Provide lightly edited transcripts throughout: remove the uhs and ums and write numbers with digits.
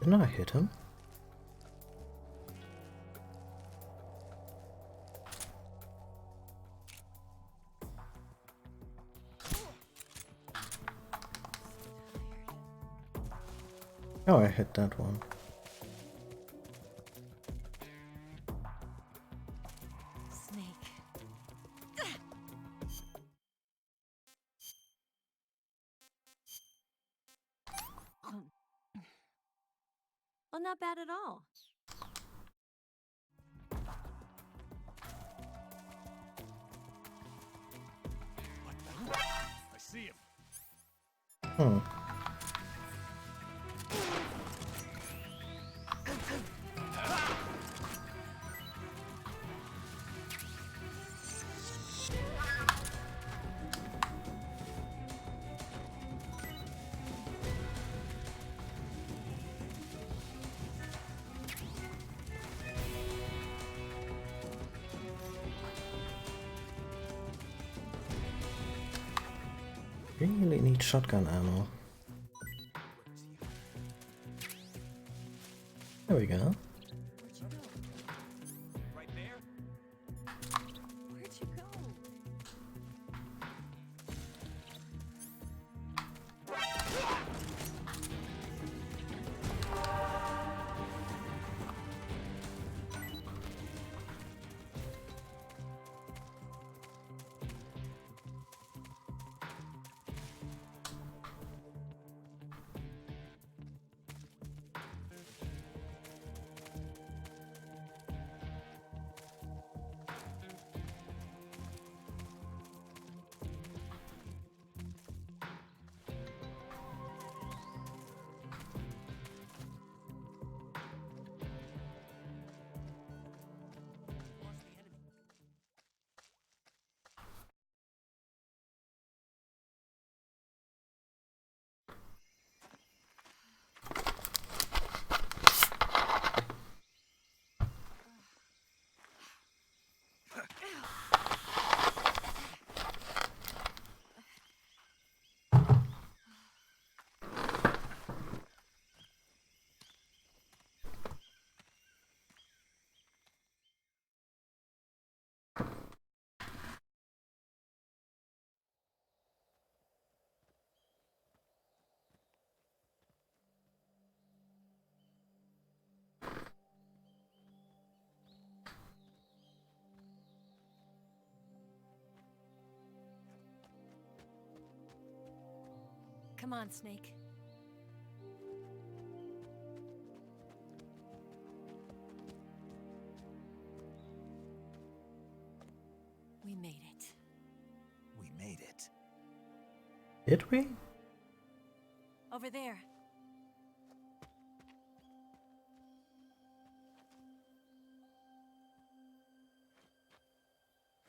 Didn't I hit him? Oh, I hit that one. Well, not bad at all. I see him. Hmm. Really need shotgun ammo. There we go. Right there? Where'd you go? Come on, Snake. We made it. We made it. Did we? Over there.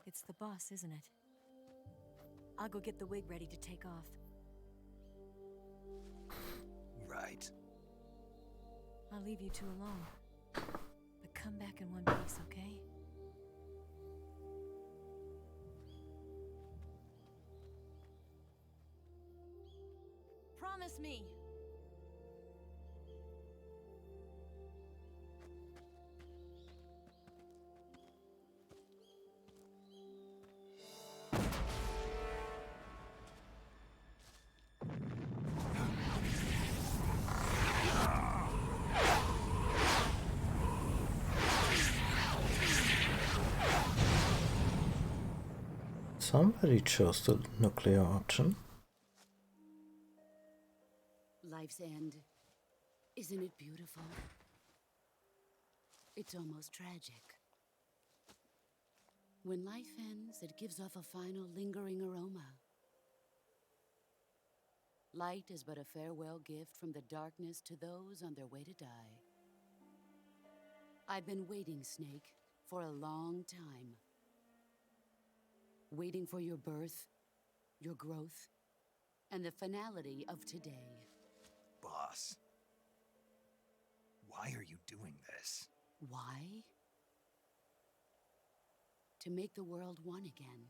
It's the boss, isn't it? I'll go get the wig ready to take off. Right. I'll leave you two alone. But come back in one piece, okay? Promise me! Somebody chose the nuclear option. Life's end. Isn't it beautiful? It's almost tragic. When life ends, it gives off a final lingering aroma. Light is but a farewell gift from the darkness to those on their way to die. I've been waiting, Snake, for a long time. Waiting for your birth, your growth, and the finality of today. Boss. Why are you doing this? Why? To make the world one again.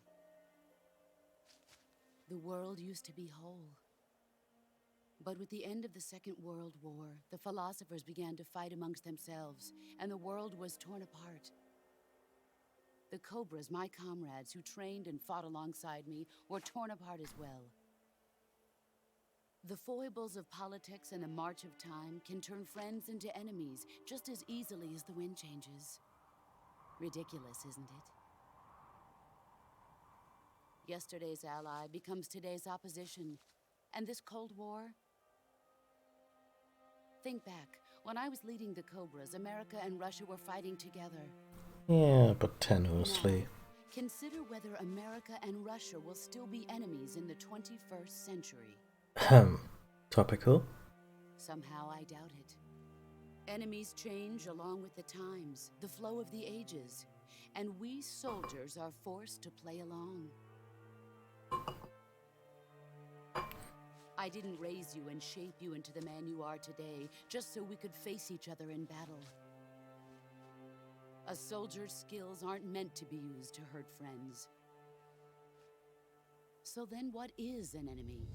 The world used to be whole. But with the end of the Second World War, the philosophers began to fight amongst themselves, and the world was torn apart. The Cobras, my comrades who trained and fought alongside me, were torn apart as well. The foibles of politics and the march of time can turn friends into enemies just as easily as the wind changes. Ridiculous, isn't it? Yesterday's ally becomes today's opposition. And this Cold War? Think back. When I was leading the Cobras, America and Russia were fighting together. Yeah, but tenuously. Now, consider whether America and Russia will still be enemies in the 21st century. Topical? Somehow I doubt it. Enemies change along with the times, the flow of the ages, and we soldiers are forced to play along. I didn't raise you and shape you into the man you are today just so we could face each other in battle. A soldier's skills aren't meant to be used to hurt friends. So then what is an enemy?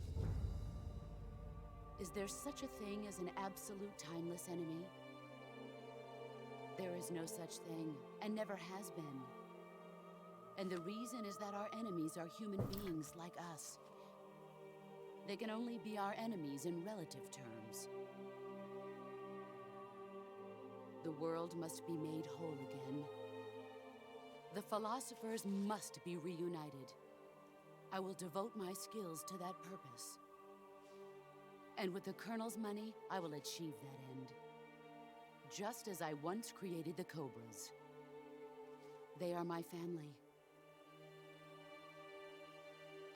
Is there such a thing as an absolute timeless enemy? There is no such thing, and never has been. And the reason is that our enemies are human beings like us. They can only be our enemies in relative terms. The world must be made whole again. The philosophers must be reunited. I will devote my skills to that purpose. And with the Colonel's money, I will achieve that end. Just as I once created the Cobras. They are my family.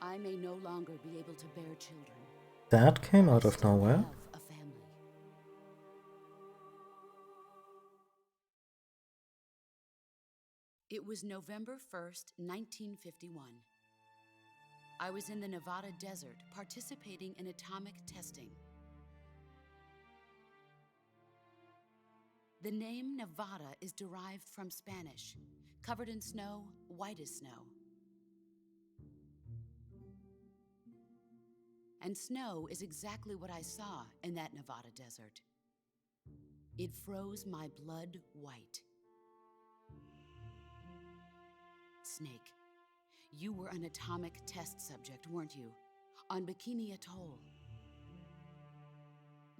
I may no longer be able to bear children. That came out I of still nowhere. have a family. It was November 1st, 1951. I was in the Nevada desert participating in atomic testing. The name Nevada is derived from Spanish, covered in snow, white as snow. And snow is exactly what I saw in that Nevada desert. It froze my blood white. Snake, you were an atomic test subject, weren't you? On Bikini Atoll.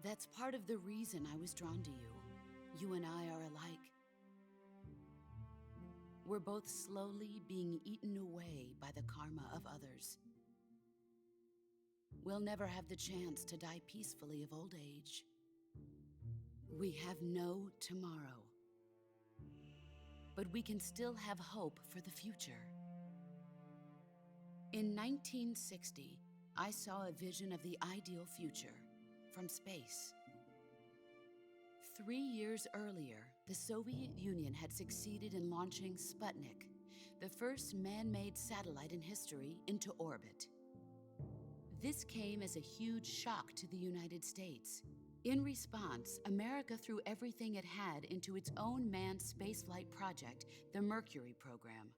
That's part of the reason I was drawn to you. You and I are alike. We're both slowly being eaten away by the karma of others. We'll never have the chance to die peacefully of old age. We have no tomorrow. But we can still have hope for the future. In 1960, I saw a vision of the ideal future from space. 3 years earlier, the Soviet Union had succeeded in launching Sputnik, the first man-made satellite in history, into orbit. This came as a huge shock to the United States. In response, America threw everything it had into its own manned spaceflight project, the Mercury program.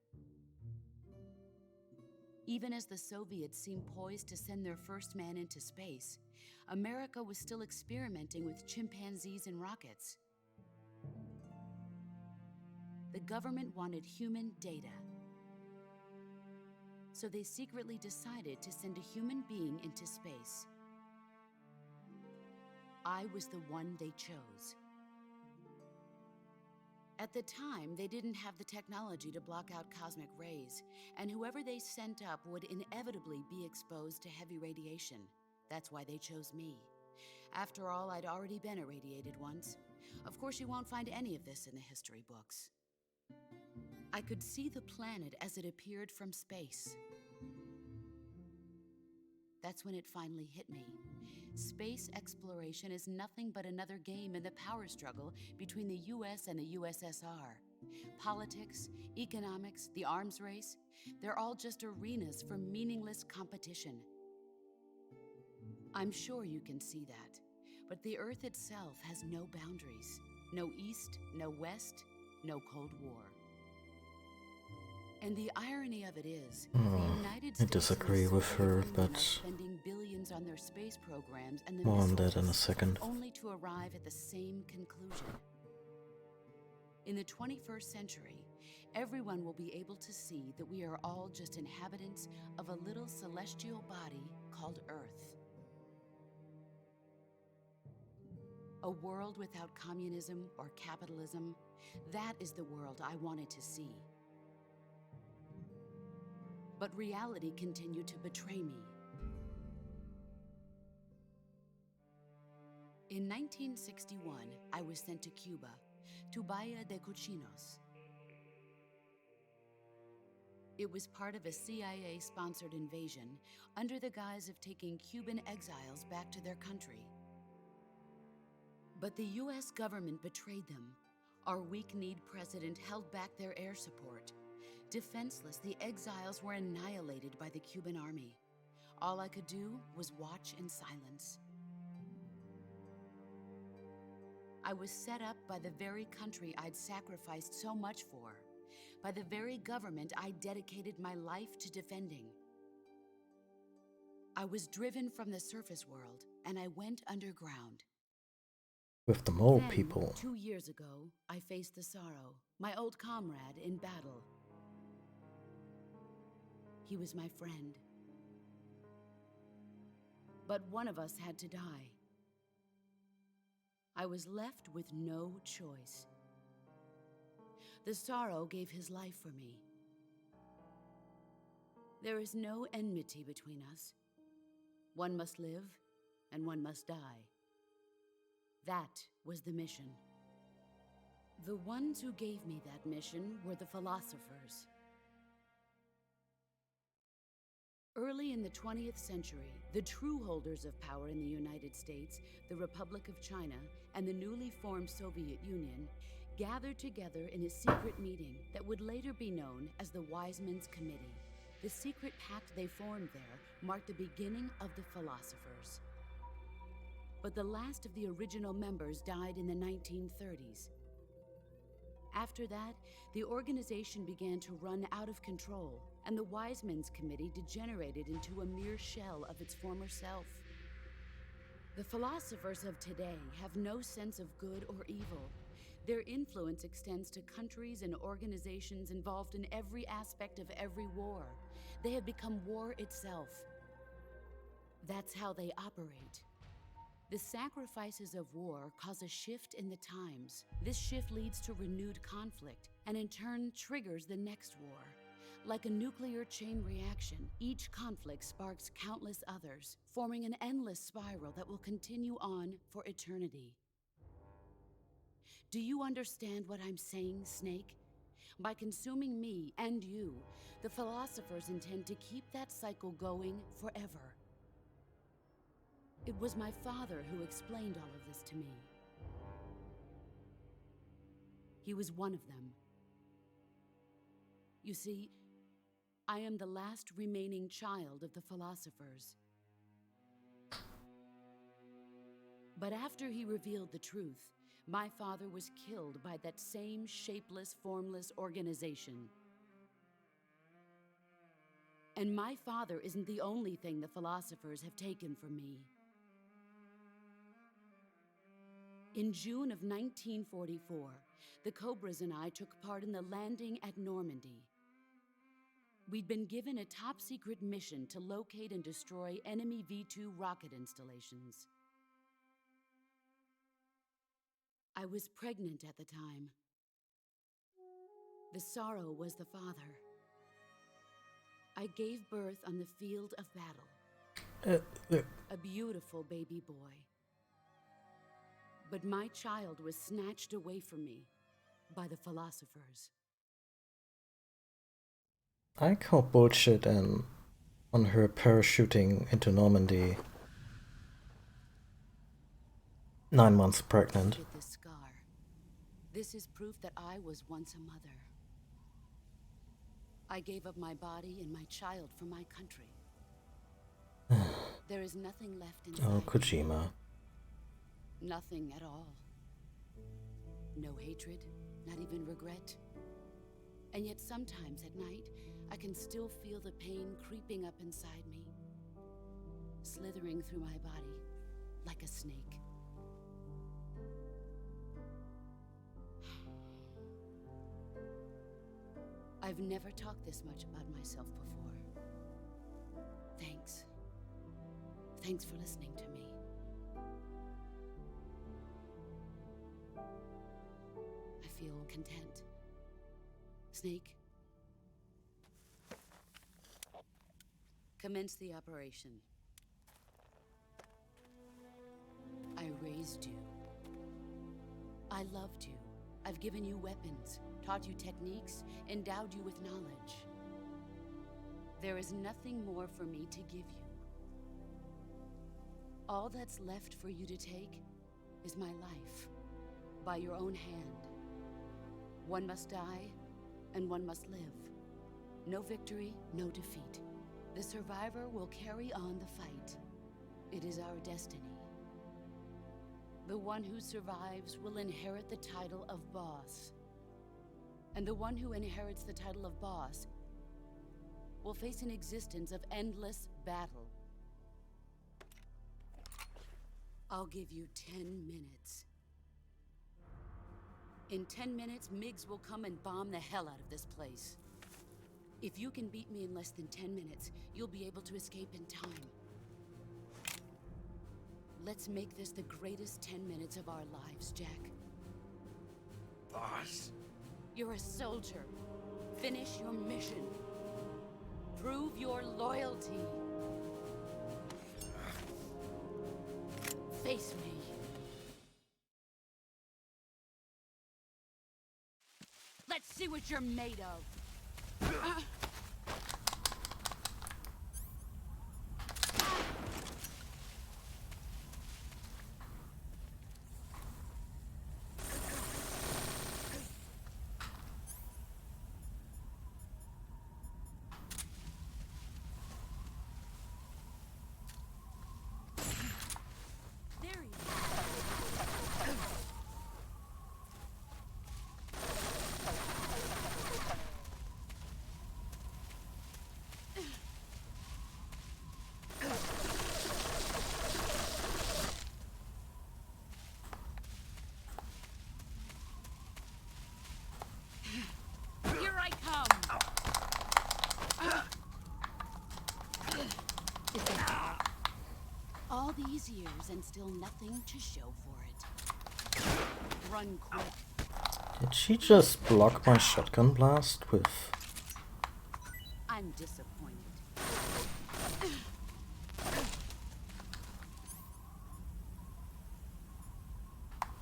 Even as the Soviets seemed poised to send their first man into space, America was still experimenting with chimpanzees and rockets. The government wanted human data. So they secretly decided to send a human being into space. I was the one they chose. At the time, they didn't have the technology to block out cosmic rays, and whoever they sent up would inevitably be exposed to heavy radiation. That's why they chose me. After all, I'd already been irradiated once. Of course, you won't find any of this in the history books. I could see the planet as it appeared from space. That's when it finally hit me. Space exploration is nothing but another game in the power struggle between the US and the USSR. Politics, economics, the arms race, they're all just arenas for meaningless competition. I'm sure you can see that, but the Earth itself has no boundaries. No East, no West, no Cold War. And the irony of it is, the United I States disagree and the with Soviet her, Union are but spending billions on their space programs and the More on missile that in a tests, second. only to arrive at the same conclusion. In the 21st century, everyone will be able to see that we are all just inhabitants of a little celestial body called Earth. A world without communism or capitalism, that is the world I wanted to see. But reality continued to betray me. In 1961, I was sent to Cuba, to Bahia de Cochinos. It was part of a CIA-sponsored invasion under the guise of taking Cuban exiles back to their country. But the US government betrayed them. Our weak-kneed president held back their air support. Defenseless, the exiles were annihilated by the Cuban army. All I could do was watch in silence. I was set up by the very country I'd sacrificed so much for, by the very government I dedicated my life to defending. I was driven from the surface world, and I went underground. With the mole Then, people. 2 years ago, I faced the Sorrow, my old comrade in battle. He was my friend. But one of us had to die. I was left with no choice. The Sorrow gave his life for me. There is no enmity between us. One must live, and one must die. That was the mission. The ones who gave me that mission were the philosophers. Early in the 20th century, the true holders of power in the United States, the Republic of China, and the newly formed Soviet Union gathered together in a secret meeting that would later be known as the Wise Men's Committee. The secret pact they formed there marked the beginning of the philosophers. But the last of the original members died in the 1930s. After that, the organization began to run out of control, and the Wise Men's Committee degenerated into a mere shell of its former self. The philosophers of today have no sense of good or evil. Their influence extends to countries and organizations involved in every aspect of every war. They have become war itself. That's how they operate. The sacrifices of war cause a shift in the times. This shift leads to renewed conflict, and in turn triggers the next war. Like a nuclear chain reaction, each conflict sparks countless others, forming an endless spiral that will continue on for eternity. Do you understand what I'm saying, Snake? By consuming me and you, the philosophers intend to keep that cycle going forever. It was my father who explained all of this to me. He was one of them. You see, I am the last remaining child of the philosophers. But after he revealed the truth, my father was killed by that same shapeless, formless organization. And my father isn't the only thing the philosophers have taken from me. In June of 1944, the Cobras and I took part in the landing at Normandy. We'd been given a top-secret mission to locate and destroy enemy V-2 rocket installations. I was pregnant at the time. The Sorrow was the father. I gave birth on the field of battle. A beautiful baby boy. But my child was snatched away from me by the philosophers. I call bullshit and on her parachuting into Normandy 9 months pregnant. Look at this scar. This is proof that I was once a mother. I gave up my body and my child for my country. There is nothing left inside. Oh, Kojima. Nothing at all. No hatred, not even regret. And yet sometimes at night, I can still feel the pain creeping up inside me. slithering through my body like a snake. I've never talked this much about myself before. Thanks. Thanks for listening to me. I feel content. Snake, commence the operation. I raised you. I loved you. I've given you weapons, taught you techniques, endowed you with knowledge. There is nothing more for me to give you. All that's left for you to take is my life, by your own hand. One must die, and one must live. No victory, no defeat. The survivor will carry on the fight. It is our destiny. The one who survives will inherit the title of boss. And the one who inherits the title of boss will face an existence of endless battle. I'll give you 10 minutes. In 10 minutes, MiGs will come and bomb the hell out of this place. If you can beat me in less than 10 minutes, you'll be able to escape in time. Let's make this the greatest 10 minutes of our lives, Jack. Boss? You're a soldier. Finish your mission. Prove your loyalty. Face me. Let's see what you're made of. All these years and still nothing to show for it. Run quick. Did she just block my shotgun blast with... I'm disappointed.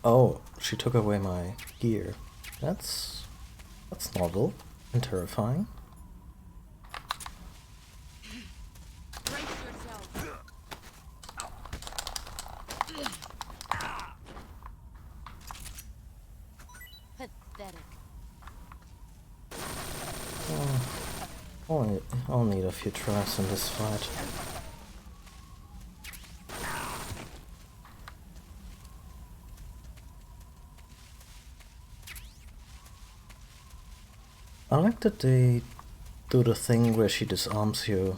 Oh, she took away my gear. That's novel and terrifying. Brace yourself. Pathetic. I'll need a few tries in this fight. I like that they do the thing where she disarms you,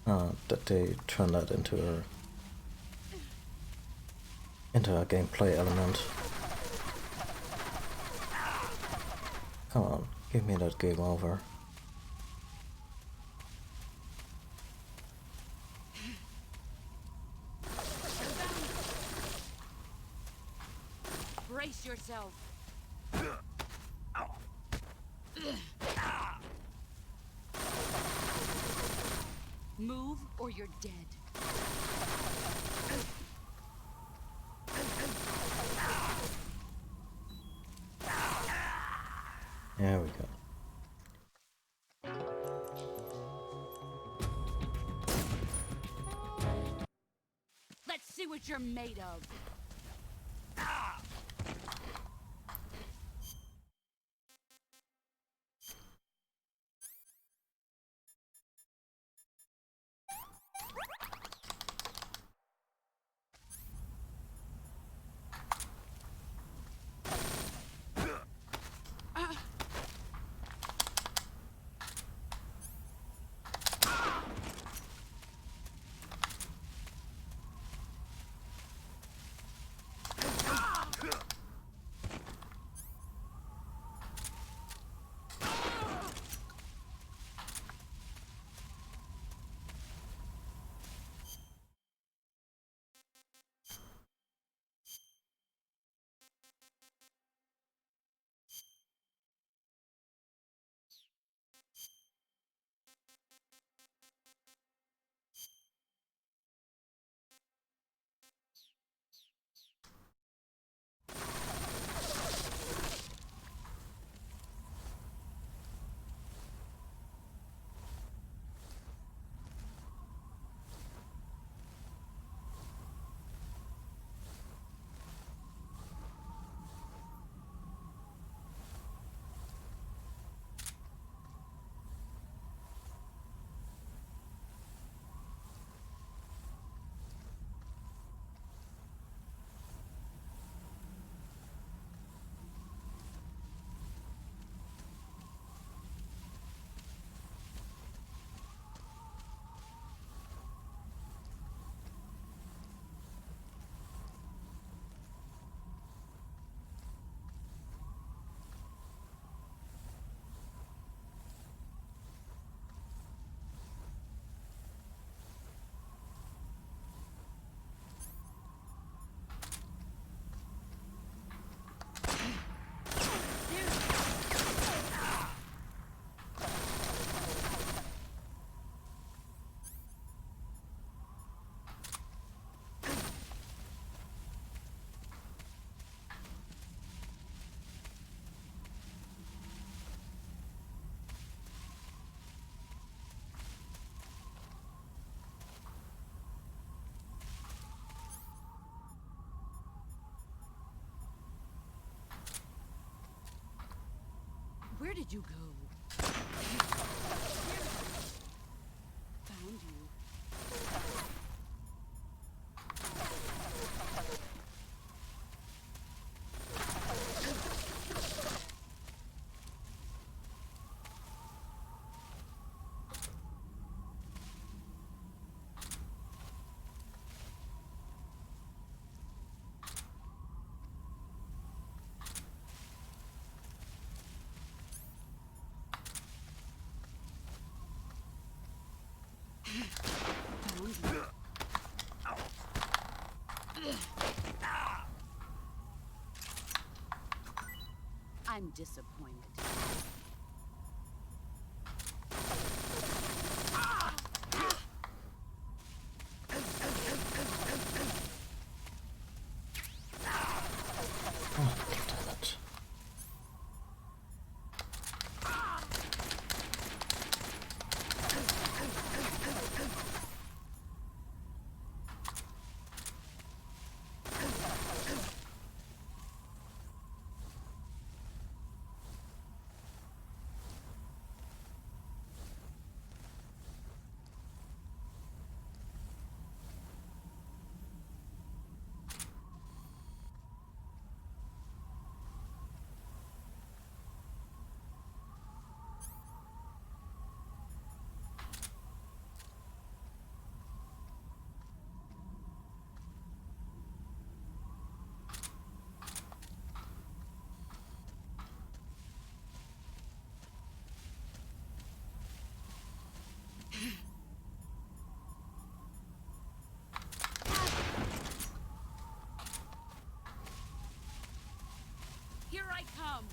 that they turn that into a gameplay element. Come on, give me that game over. Brace yourself. Move or you're dead. There we go. Let's see what you're made of. Where did you go? Found you. I'm disappointed. Oh, damn it. Here I come.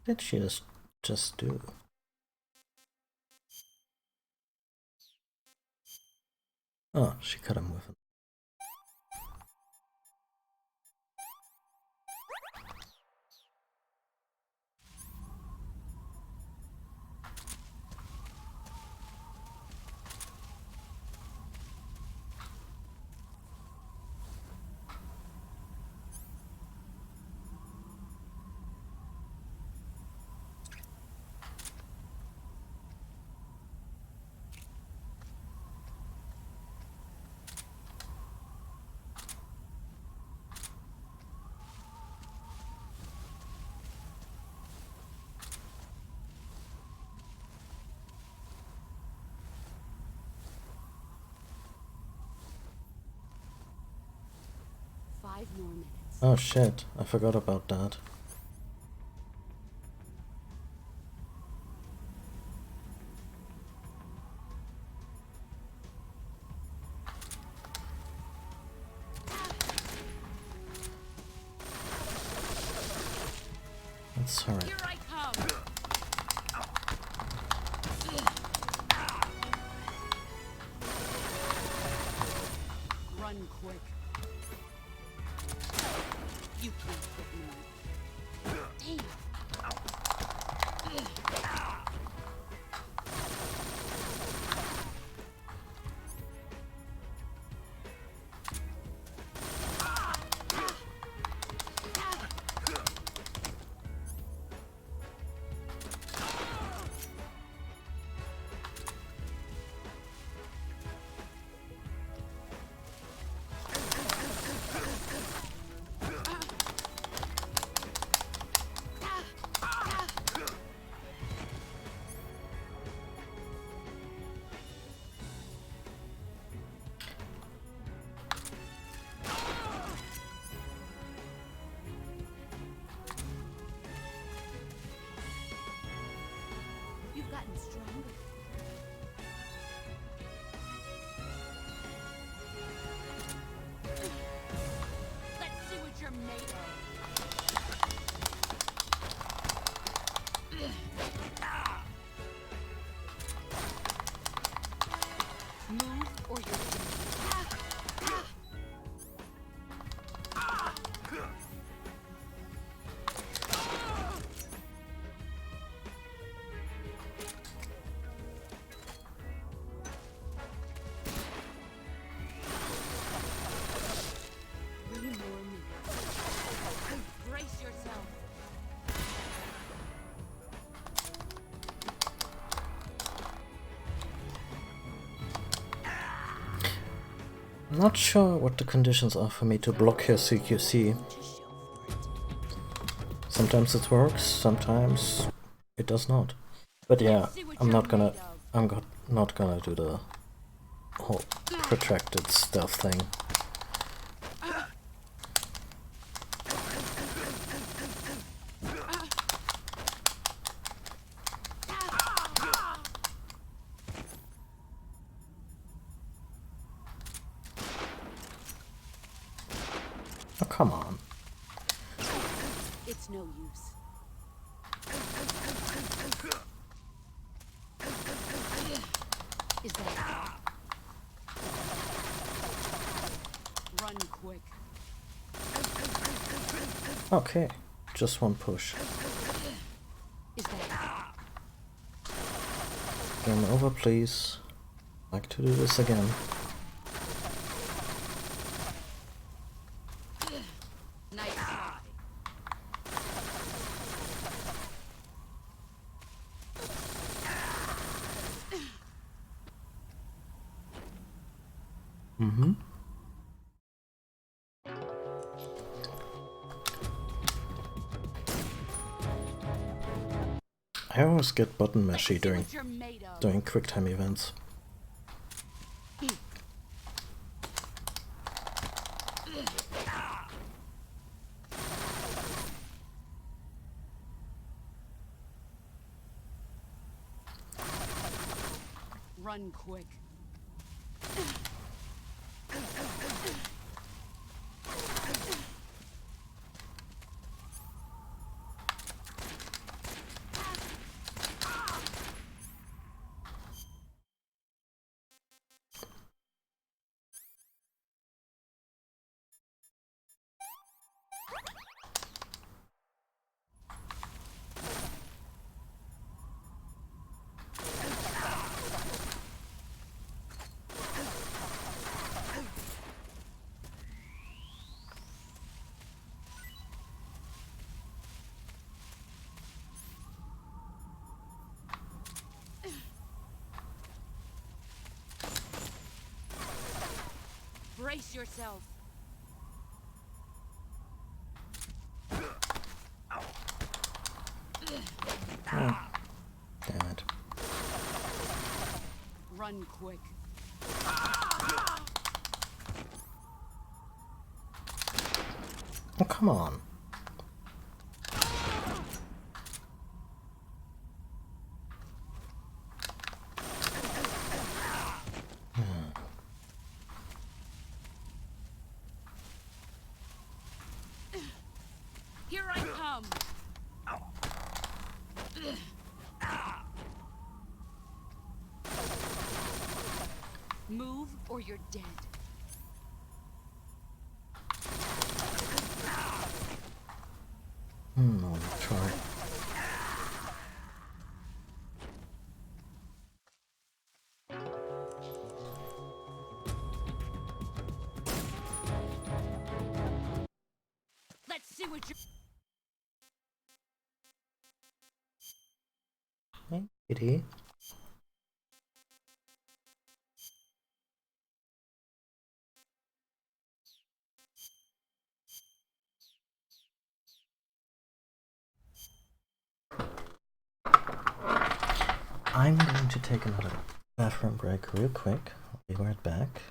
What did she just do? Oh, she cut him with it. Five more minutes. Oh shit, I forgot about that. That's alright. Here I come. Run quick. You can't hit me. Damn. You've gotten stronger. Let's see what you're made of. Move or you're more minutes. Brace yourself. I'm not sure what the conditions are for me to block her CQC. Sometimes it works, sometimes it does not. But yeah, I'm not gonna do the whole protracted stealth thing. Oh, come on. It's no use. Is that run quick? Okay, just one push. Is that Game over, please. I'd like to do this again. nice try? Mm-hmm. I always get button mashy during quick time events. Run quick. Brace yourself. Oh, damn it. Run quick. Oh, come on. Here I come. Move or you're dead. No, try. Let's see what you. Hey, kitty. I'm going to take another bathroom break real quick. I'll be right back.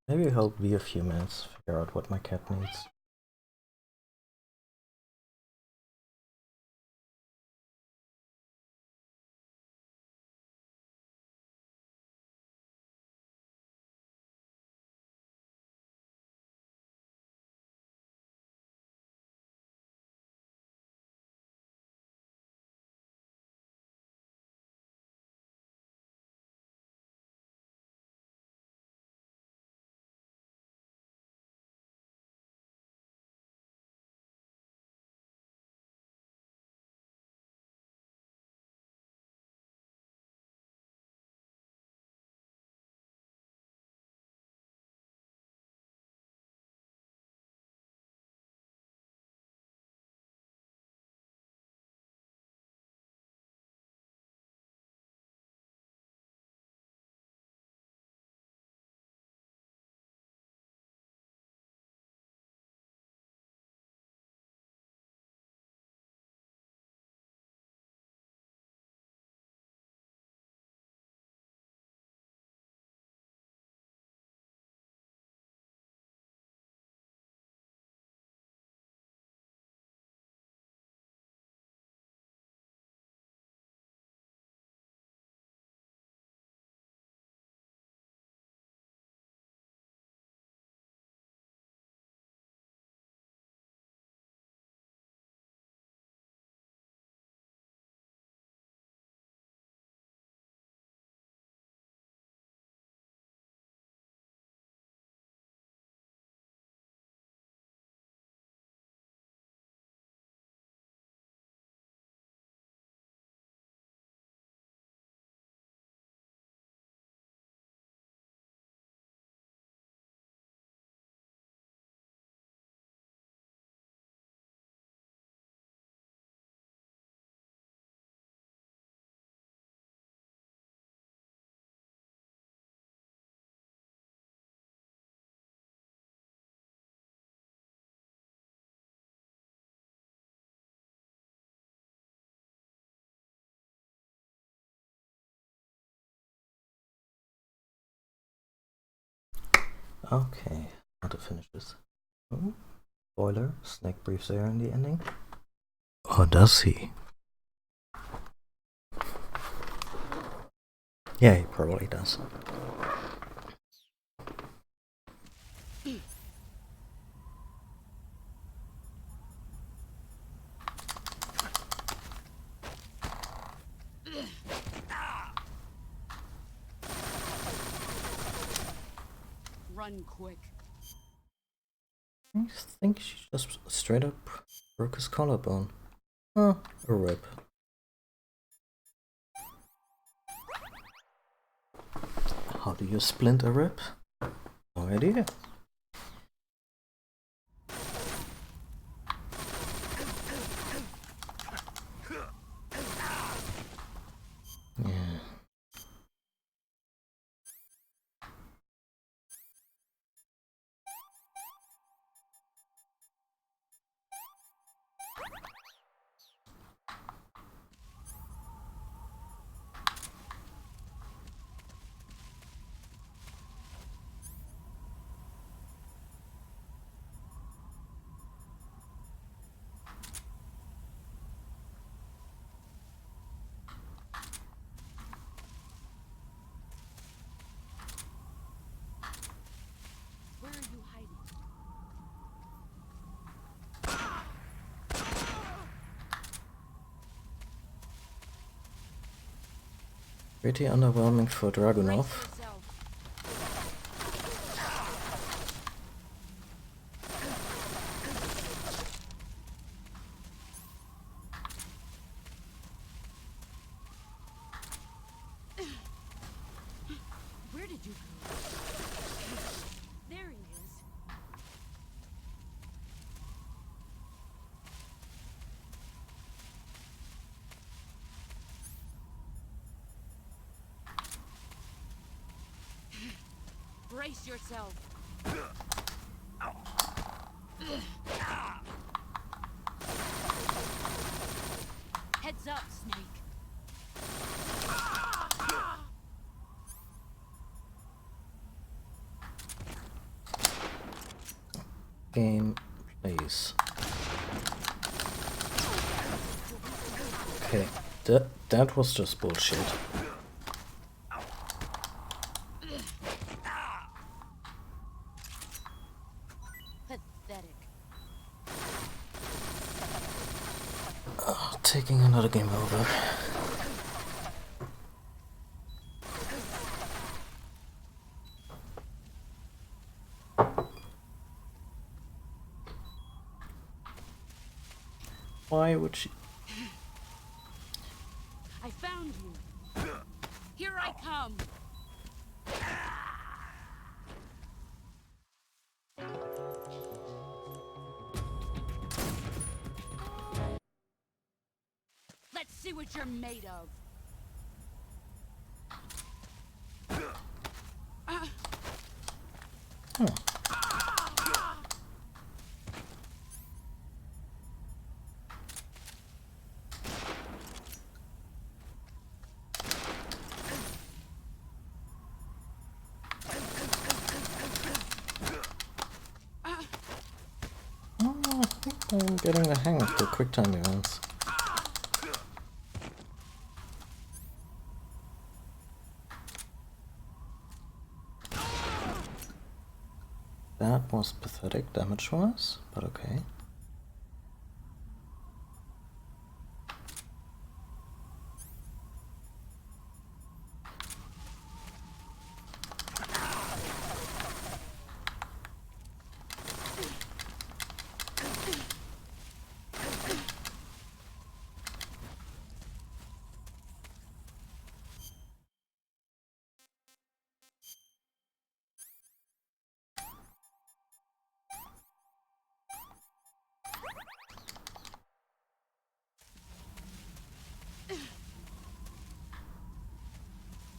Maybe it'll be a few minutes, figure out what my cat needs. Okay, how to finish this. Spoiler, Snake breathes air in the ending. Or does he? Yeah, he probably does. Run quick. I think she just straight up broke his collarbone. Oh, a rip. How do you splint a rib? No idea. Yeah. Where are you hiding? Pretty underwhelming for Dragunov. Brace yourself. Where did you go? There he is. Brace yourself. Heads up, Snake. Game, please. Okay, that was just bullshit. Pathetic. Oh, taking another game over. Why would she? I found you. Here I come. Let's see what you're made of. Oh, I think I'm getting the hang of the quick time events. That was pathetic damage-wise, but okay.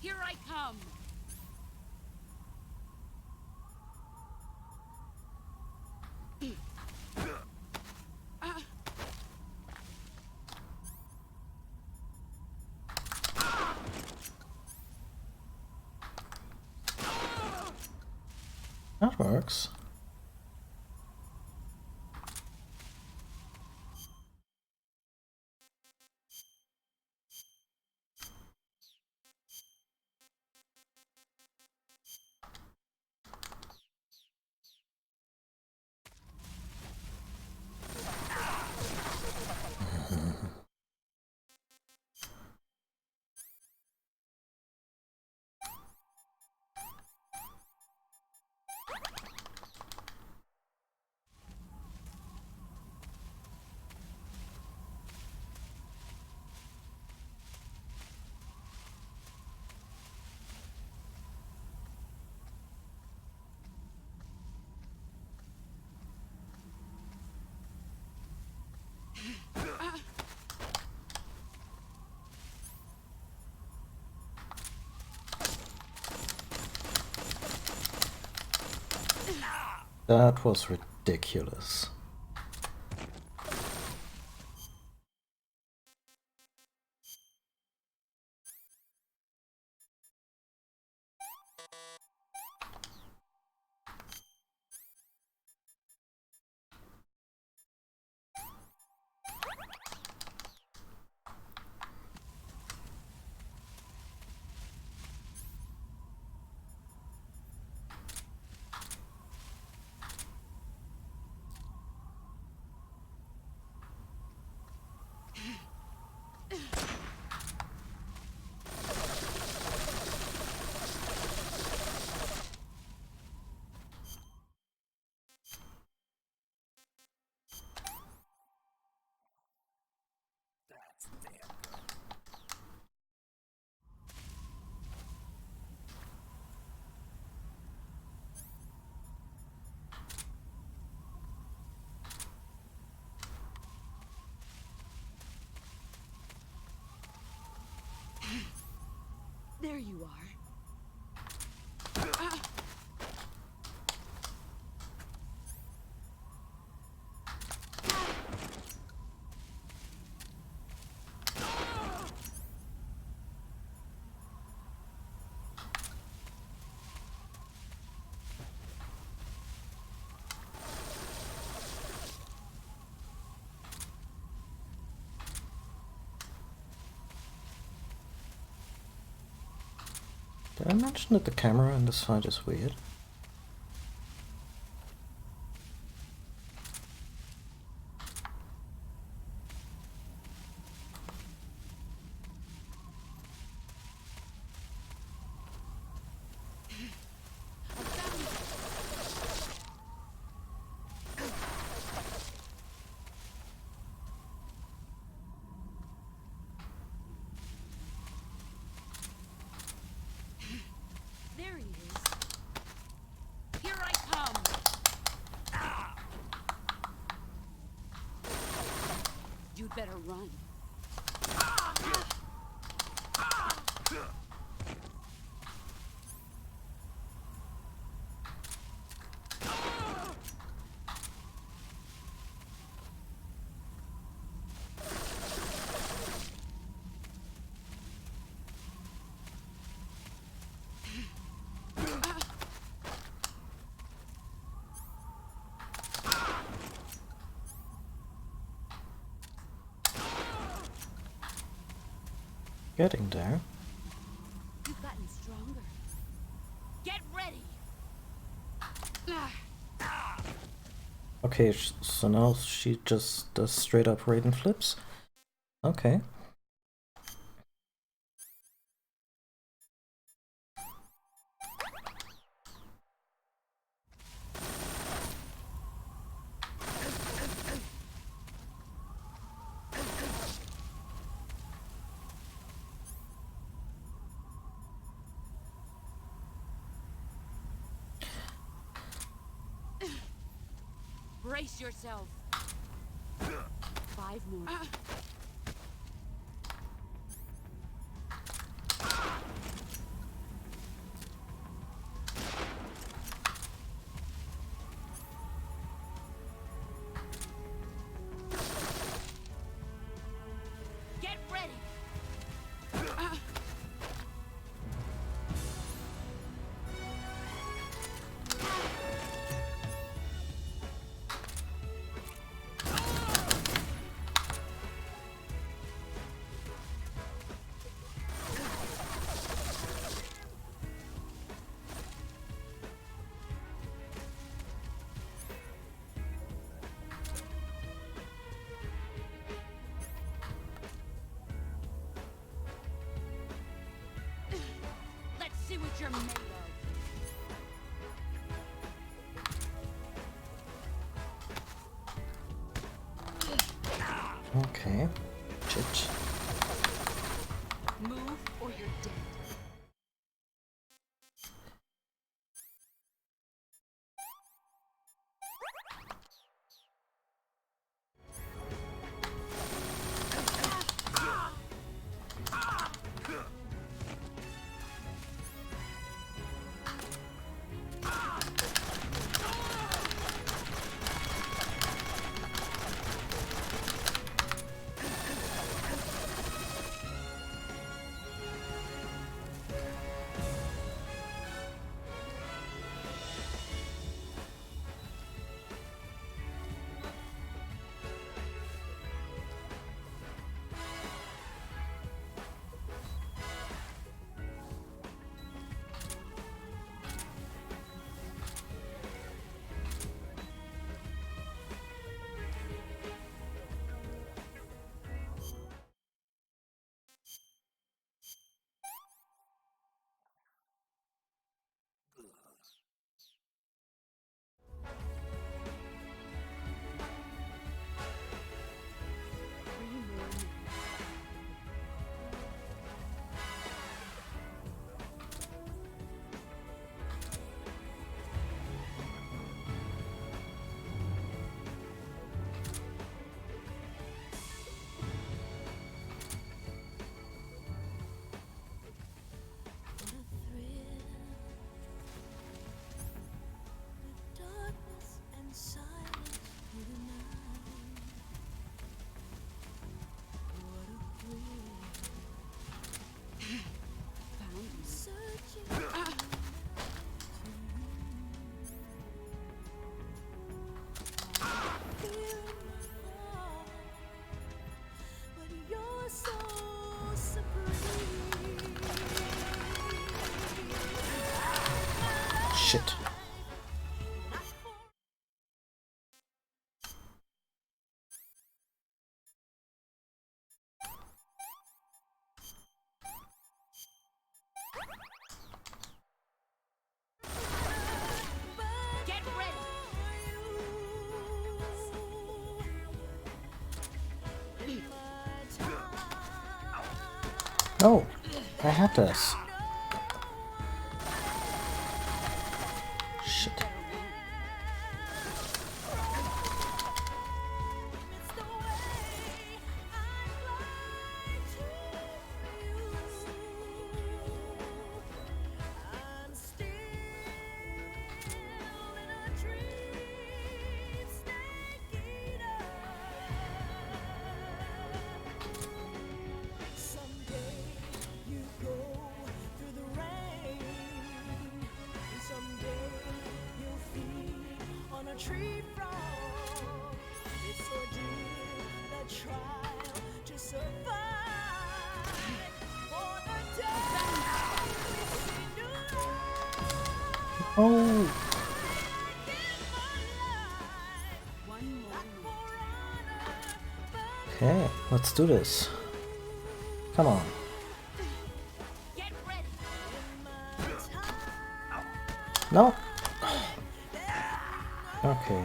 Here I come. That works. That was ridiculous. There you are. Did I mention that the camera in this fight is weird? There he is. Here I come. You'd better run. Getting there. You've gotten stronger. Get ready. Okay, so now she just does straight up Raiden flips? Okay. Brace yourself. 5 more. Get ready. what you're made of. Okay. Shit. Move or you're dead. Shit. Get ready. Oh, I had this. Shit. Tree frog, it's ordeal, the trial to survive. For the day we see new life. Oh. One more. Okay, let's do this. Come on. Get ready. No. Okay.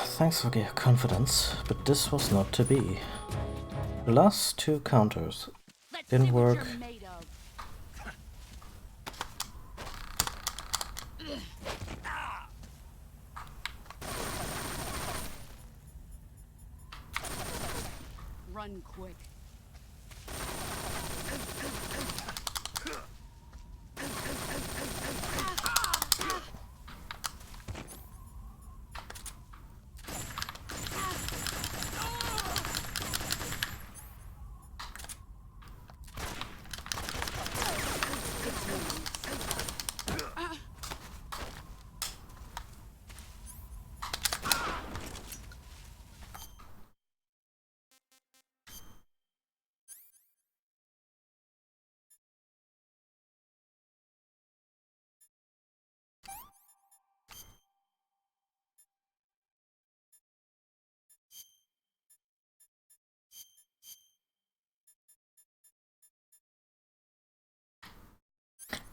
Thanks for your confidence, but this was not to be. The last two counters Let's didn't see what work. you're made of. Run quick.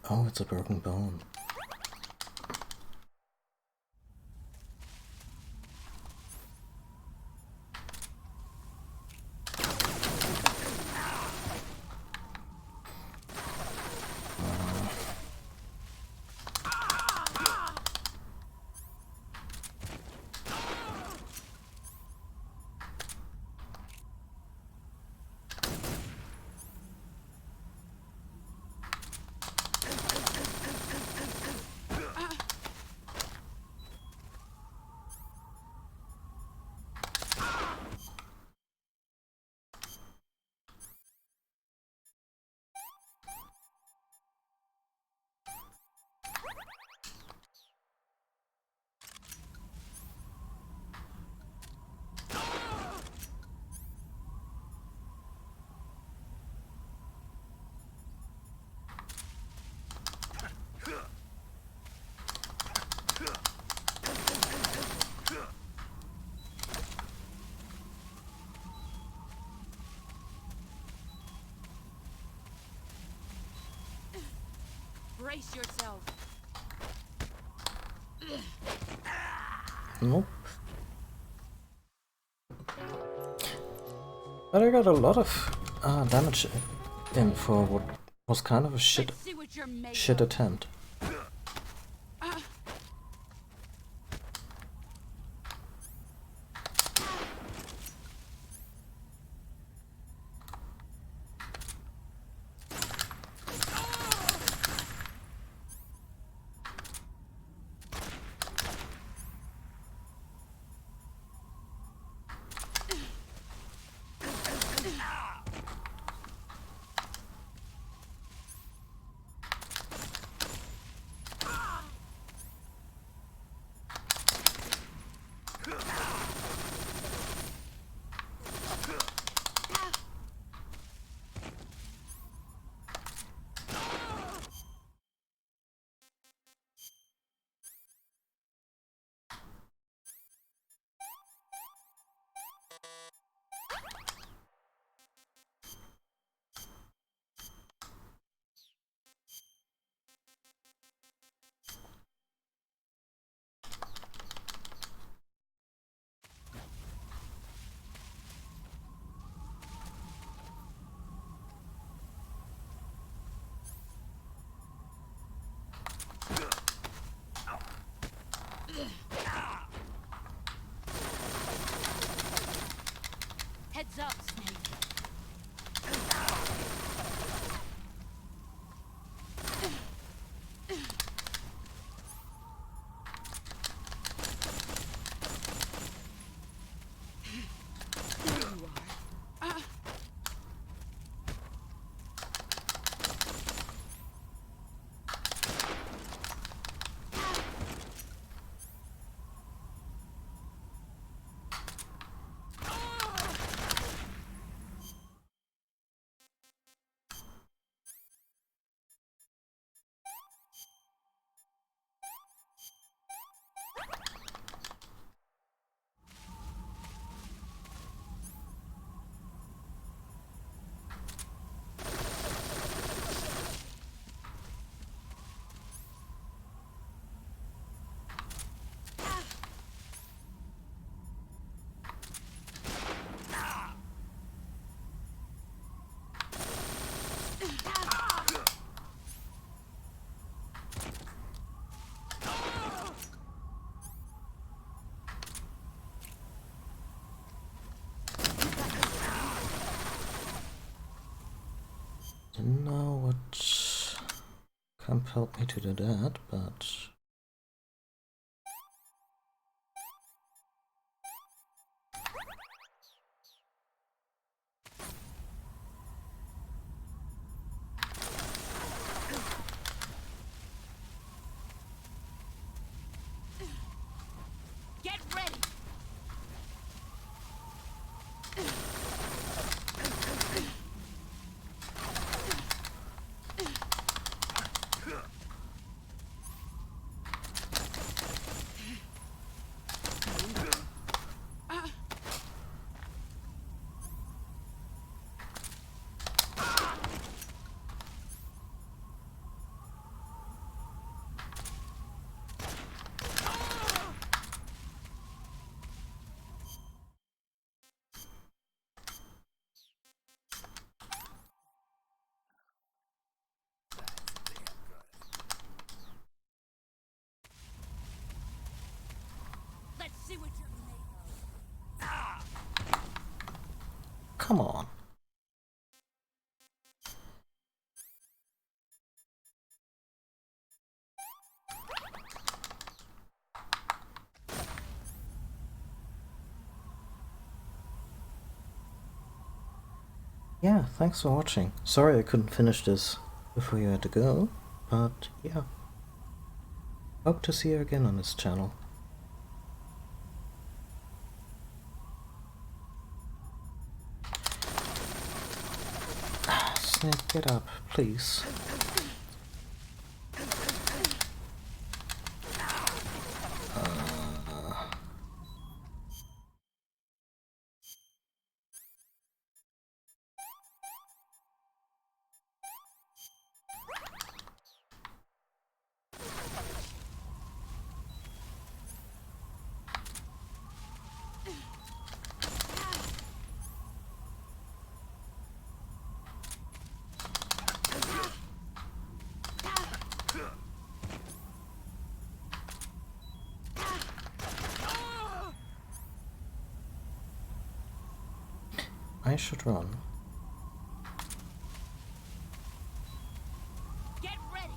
Oh, it's a broken bone. Brace yourself. Nope. But I got a lot of damage in for what was kind of a shit Let's see what you're made shit of. attempt. Heads up, Snake. There you are. Don't know what can't help me to do that, but Get ready. see what you're made Come on. Yeah, thanks for watching. Sorry I couldn't finish this before you had to go, but yeah. Hope to see you again on this channel. Snake, get up, please. I should run. Get ready.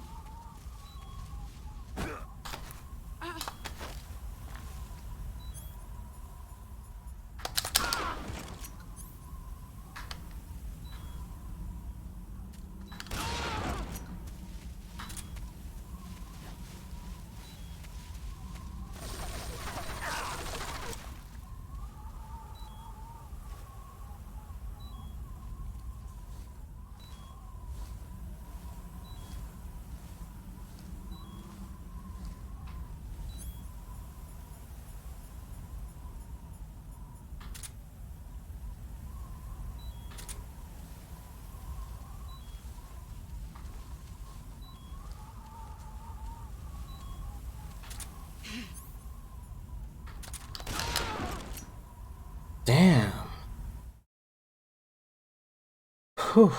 Damn. Whew.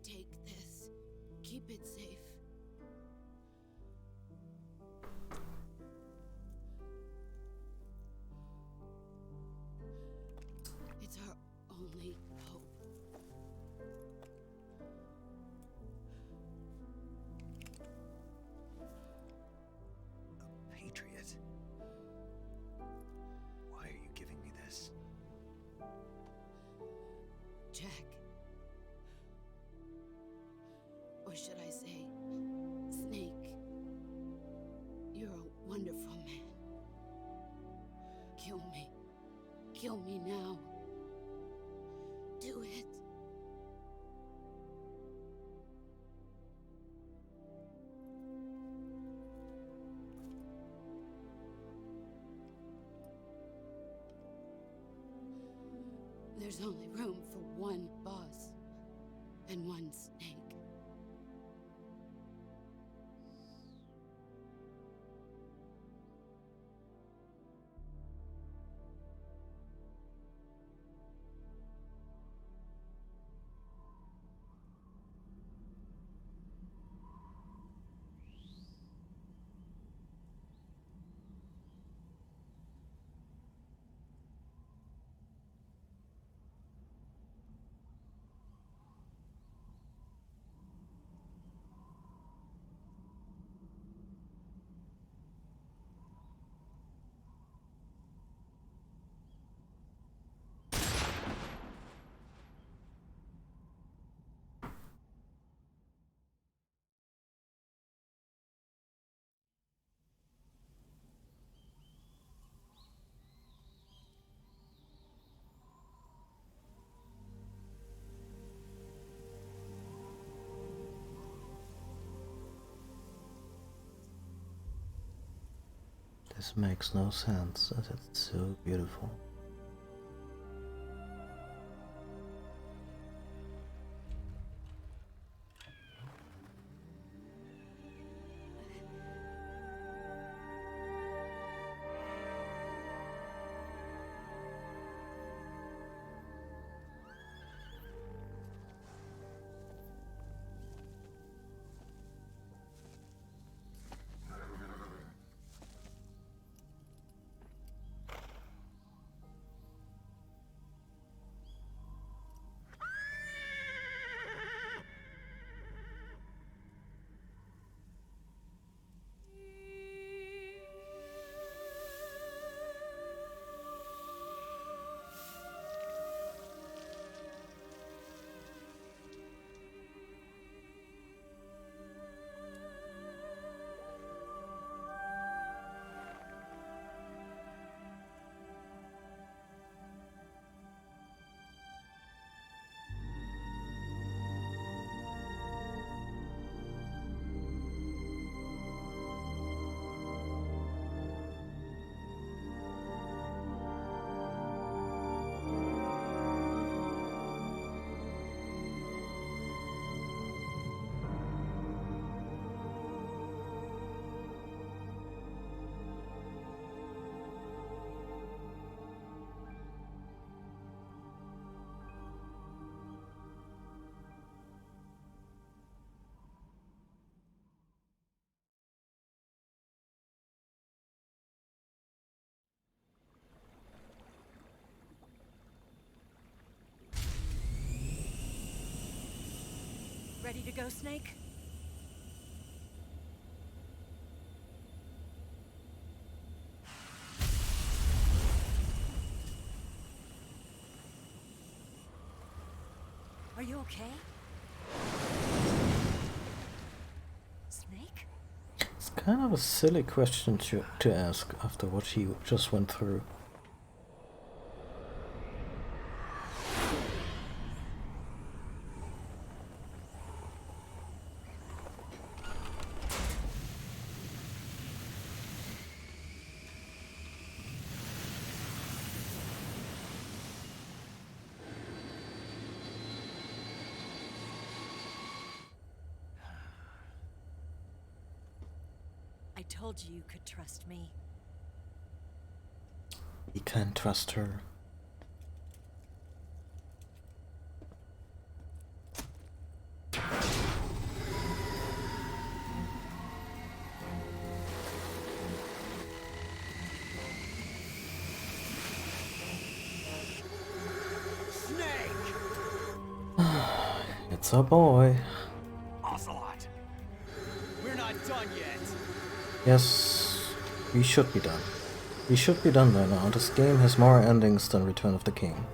Take this. Keep it safe. It's our only hope. A patriot? Why are you giving me this? Jack. Or should I say, Snake. You're a wonderful man. Kill me. Kill me now. Do it. There's only room for one boss and one snake. This makes no sense, and it's so beautiful. ready to go, Snake? Are you okay? Snake? It's kind of a silly question to ask after what he just went through. I told you you could trust me. He can't trust her. Snake! It's a boy. Ocelot! We're not done yet! Yes, we should be done. We should be done by now. This game has more endings than Return of the King.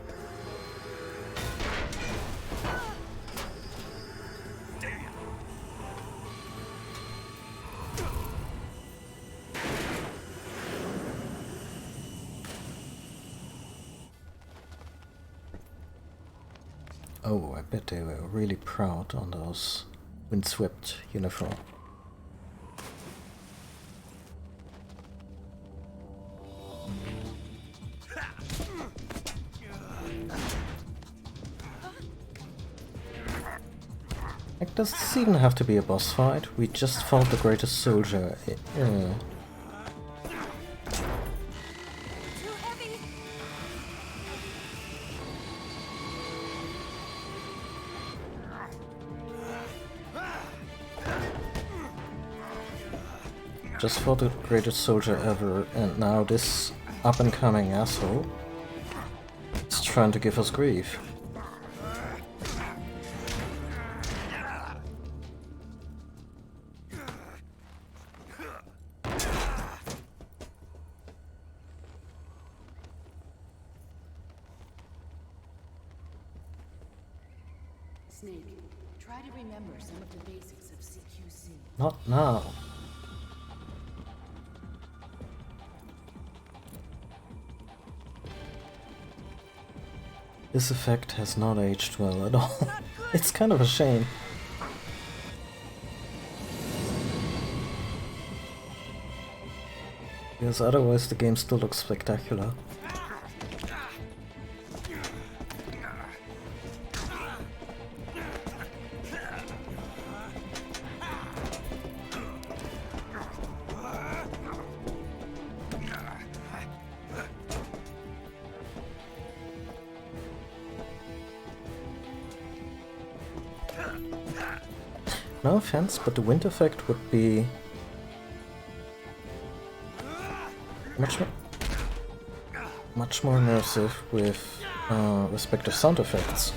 Oh, I bet they were really proud on those windswept uniform. Like, does this even have to be a boss fight? We just fought the greatest soldier. Too heavy! Just fought the greatest soldier ever, and now this up-and-coming asshole is trying to give us grief. Snake, try to remember some of the basics of CQC. Not now. This effect has not aged well at all. It's kind of a shame. Because otherwise the game still looks spectacular. No offense, but the wind effect would be much more immersive with respective sound effects.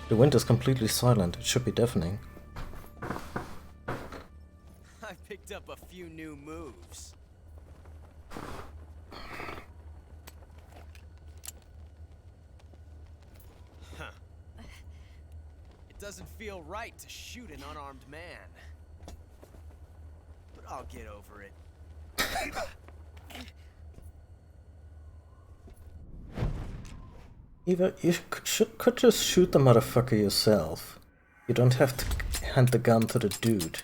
The wind is completely silent, it should be deafening. I picked up a few new moves. Huh. It doesn't feel right to shoot an unarmed man. But I'll get over it. Eva, you could just shoot the motherfucker yourself. You don't have to hand the gun to the dude.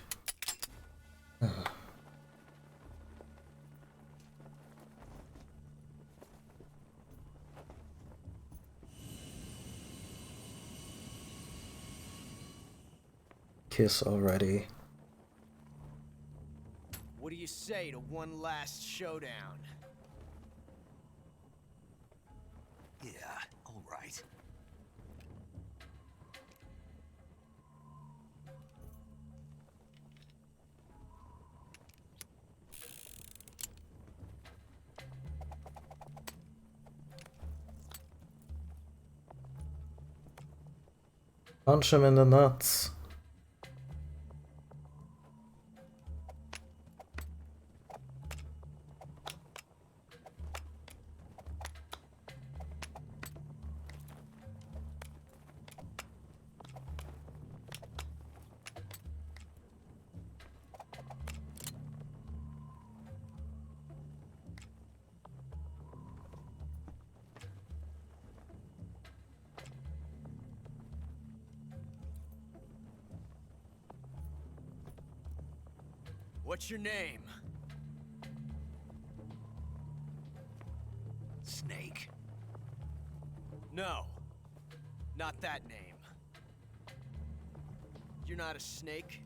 Kiss already. What do you say to one last showdown? Yeah, all right. Punch him in the nuts. What's your name? Snake. No. Not that name. You're not a snake,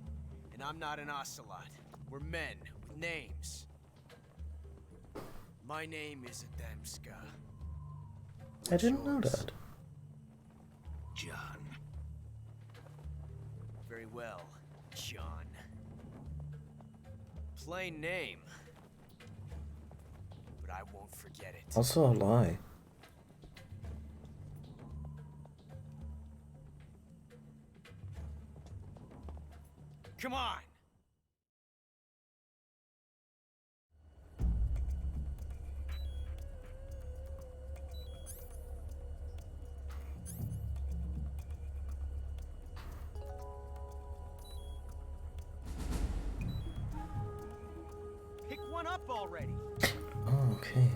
and I'm not an ocelot. We're men with names. My name is Adamska. I didn't know that. John. Very well, John. Plain name. But I won't forget it. Also a lie. Come on! Pick one up already. Oh, okay.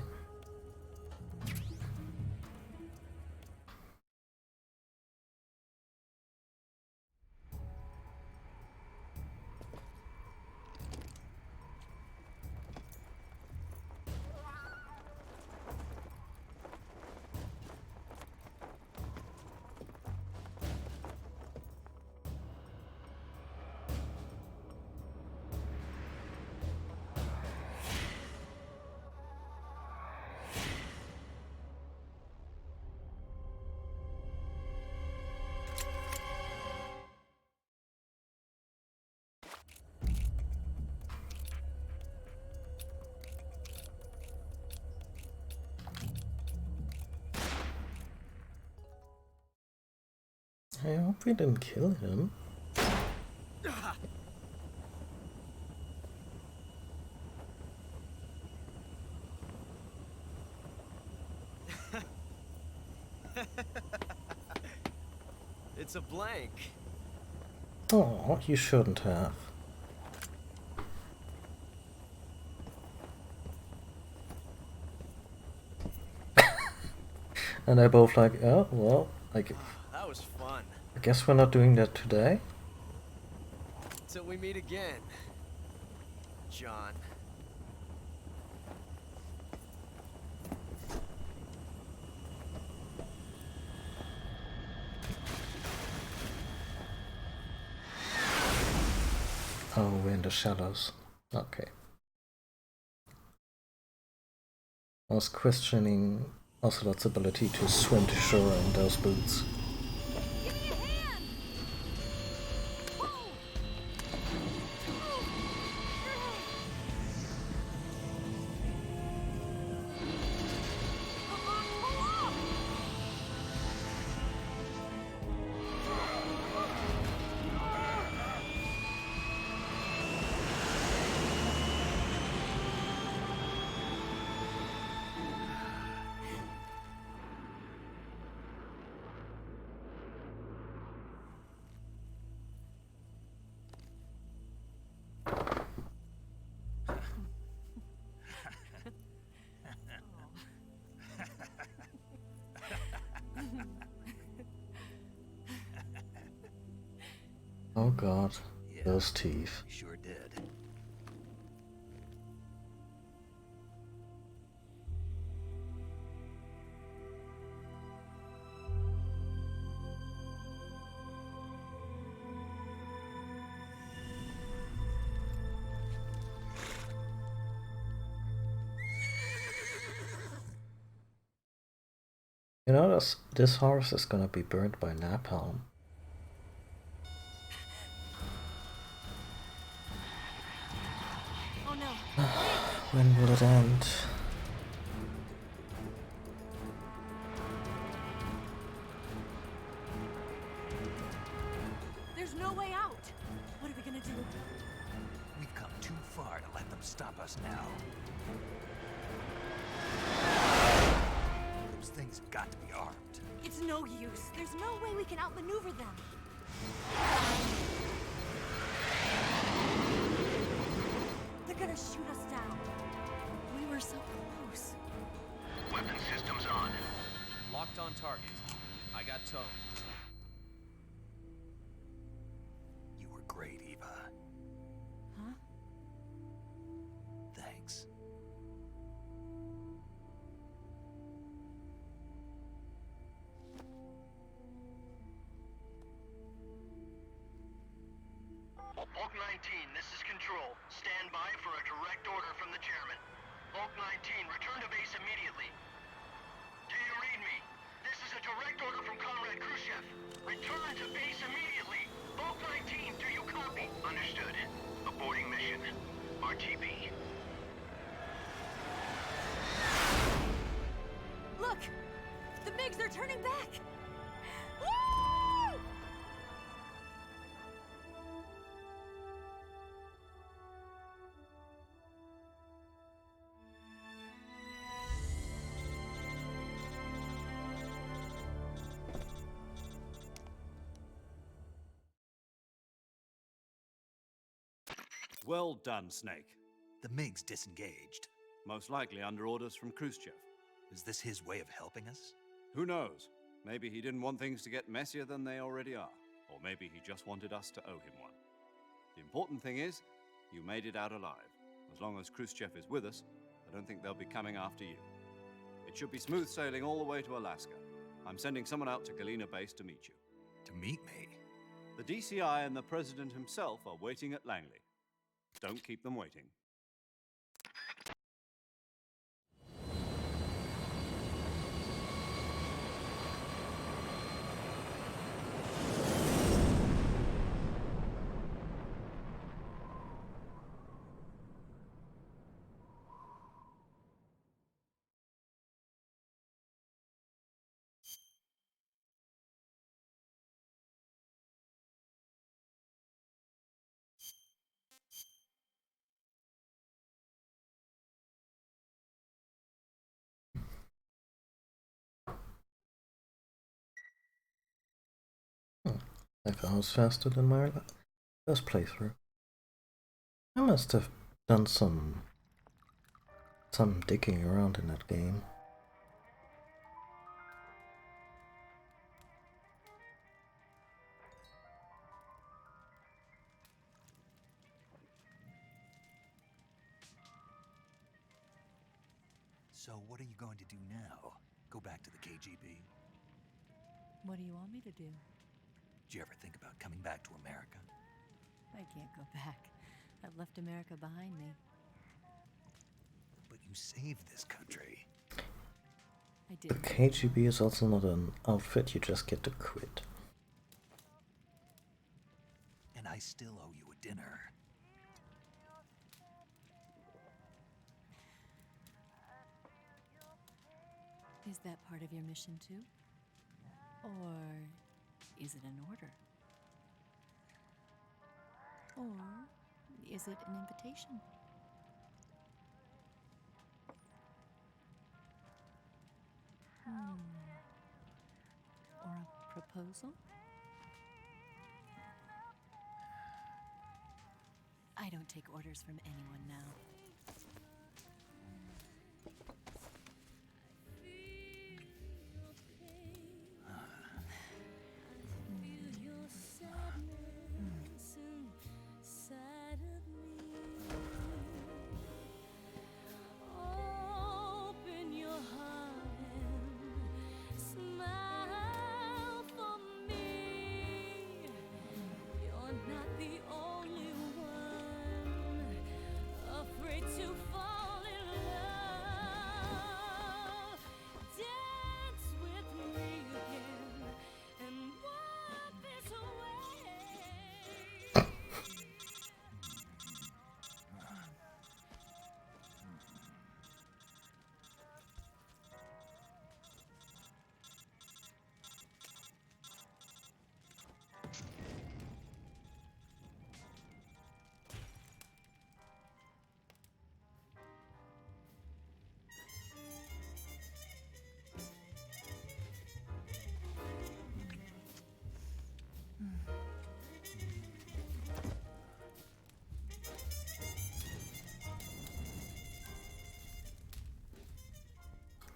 I hope we didn't kill him. It's a blank. Oh, you shouldn't have. And they're both like, oh, well, like, That was fun. I guess we're not doing that today. Till we meet again, John. Oh, we're in the shadows. Okay. I was questioning Ocelot's ability to swim to shore in those boots. Give me a hand! Whoa! Come on, pull up! Oh god, Yeah, those teeth. sure did. You know, this horse is gonna be burned by napalm. Oh no. When will it end? There's no way out. What are we gonna do? We've come too far to let them stop us now. Those things have got to be armed. It's no use. There's no way we can outmaneuver them. They're gonna shoot us down. We were so close. Weapon systems on. Locked on target. I got towed. You were great, Eva. Huh? Hulk 19, this is Control. Stand by for a direct order from the chairman. Hulk 19, return to base immediately. Do you read me? This is a direct order from Comrade Khrushchev. Return to base immediately. Hulk 19, do you copy? Understood. Aborting mission. RTB. Look! The MiGs are turning back! Woo! Well done, Snake. The MiGs disengaged. Most likely under orders from Khrushchev. Is this his way of helping us? Who knows? Maybe he didn't want things to get messier than they already are. Or maybe he just wanted us to owe him one. The important thing is, you made it out alive. As long as Khrushchev is with us, I don't think they'll be coming after you. It should be smooth sailing all the way to Alaska. I'm sending someone out to Galena Base to meet you. To meet me? The DCI and the President himself are waiting at Langley. Don't keep them waiting. I thought I was faster than my first playthrough. I must have done some digging around in that game. So what are you going to do now? Go back to the KGB? What do you want me to do? Did you ever think about coming back to America? I can't go back. I've left America behind me. But you saved this country. I The did. KGB is also not an outfit you just get to quit. And I still owe you a dinner. Is that part of your mission too? Or is it an order? Or is it an invitation? Or a proposal? I don't take orders from anyone now. Open your heart and smile for me. You're not the only one afraid to fall in love. Dance with me again and walk this way.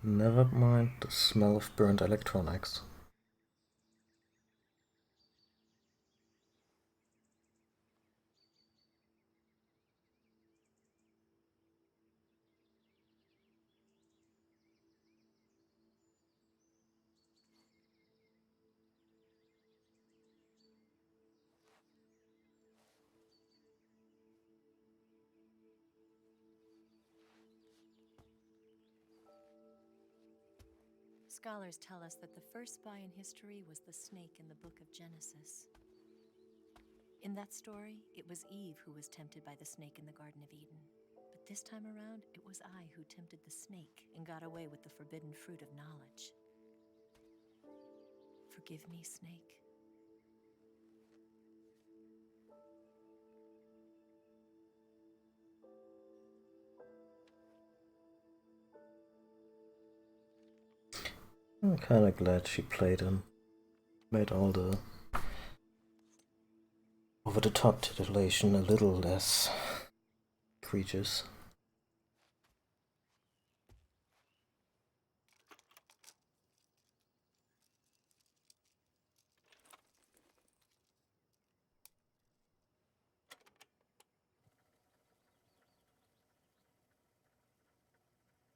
Never mind the smell of burnt electronics. Scholars tell us that the first spy in history was the snake in the book of Genesis. In that story, it was Eve who was tempted by the snake in the Garden of Eden. But this time around, it was I who tempted the snake and got away with the forbidden fruit of knowledge. Forgive me, Snake. I'm kinda glad she played him. Made all the over-the-top titillation a little less egregious.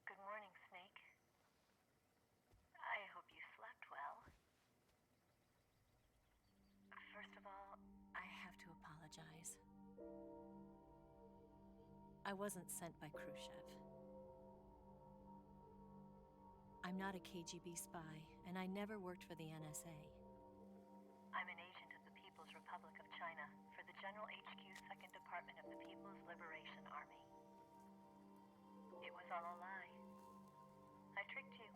Good morning, Snake. I hope you slept well. First of all, I have to apologize. I wasn't sent by Khrushchev. I'm not a KGB spy, and I never worked for the NSA. I'm an agent of the People's Republic of China for the General HQ 2nd Department of the People's Liberation Army. It was all a lie. I tricked you.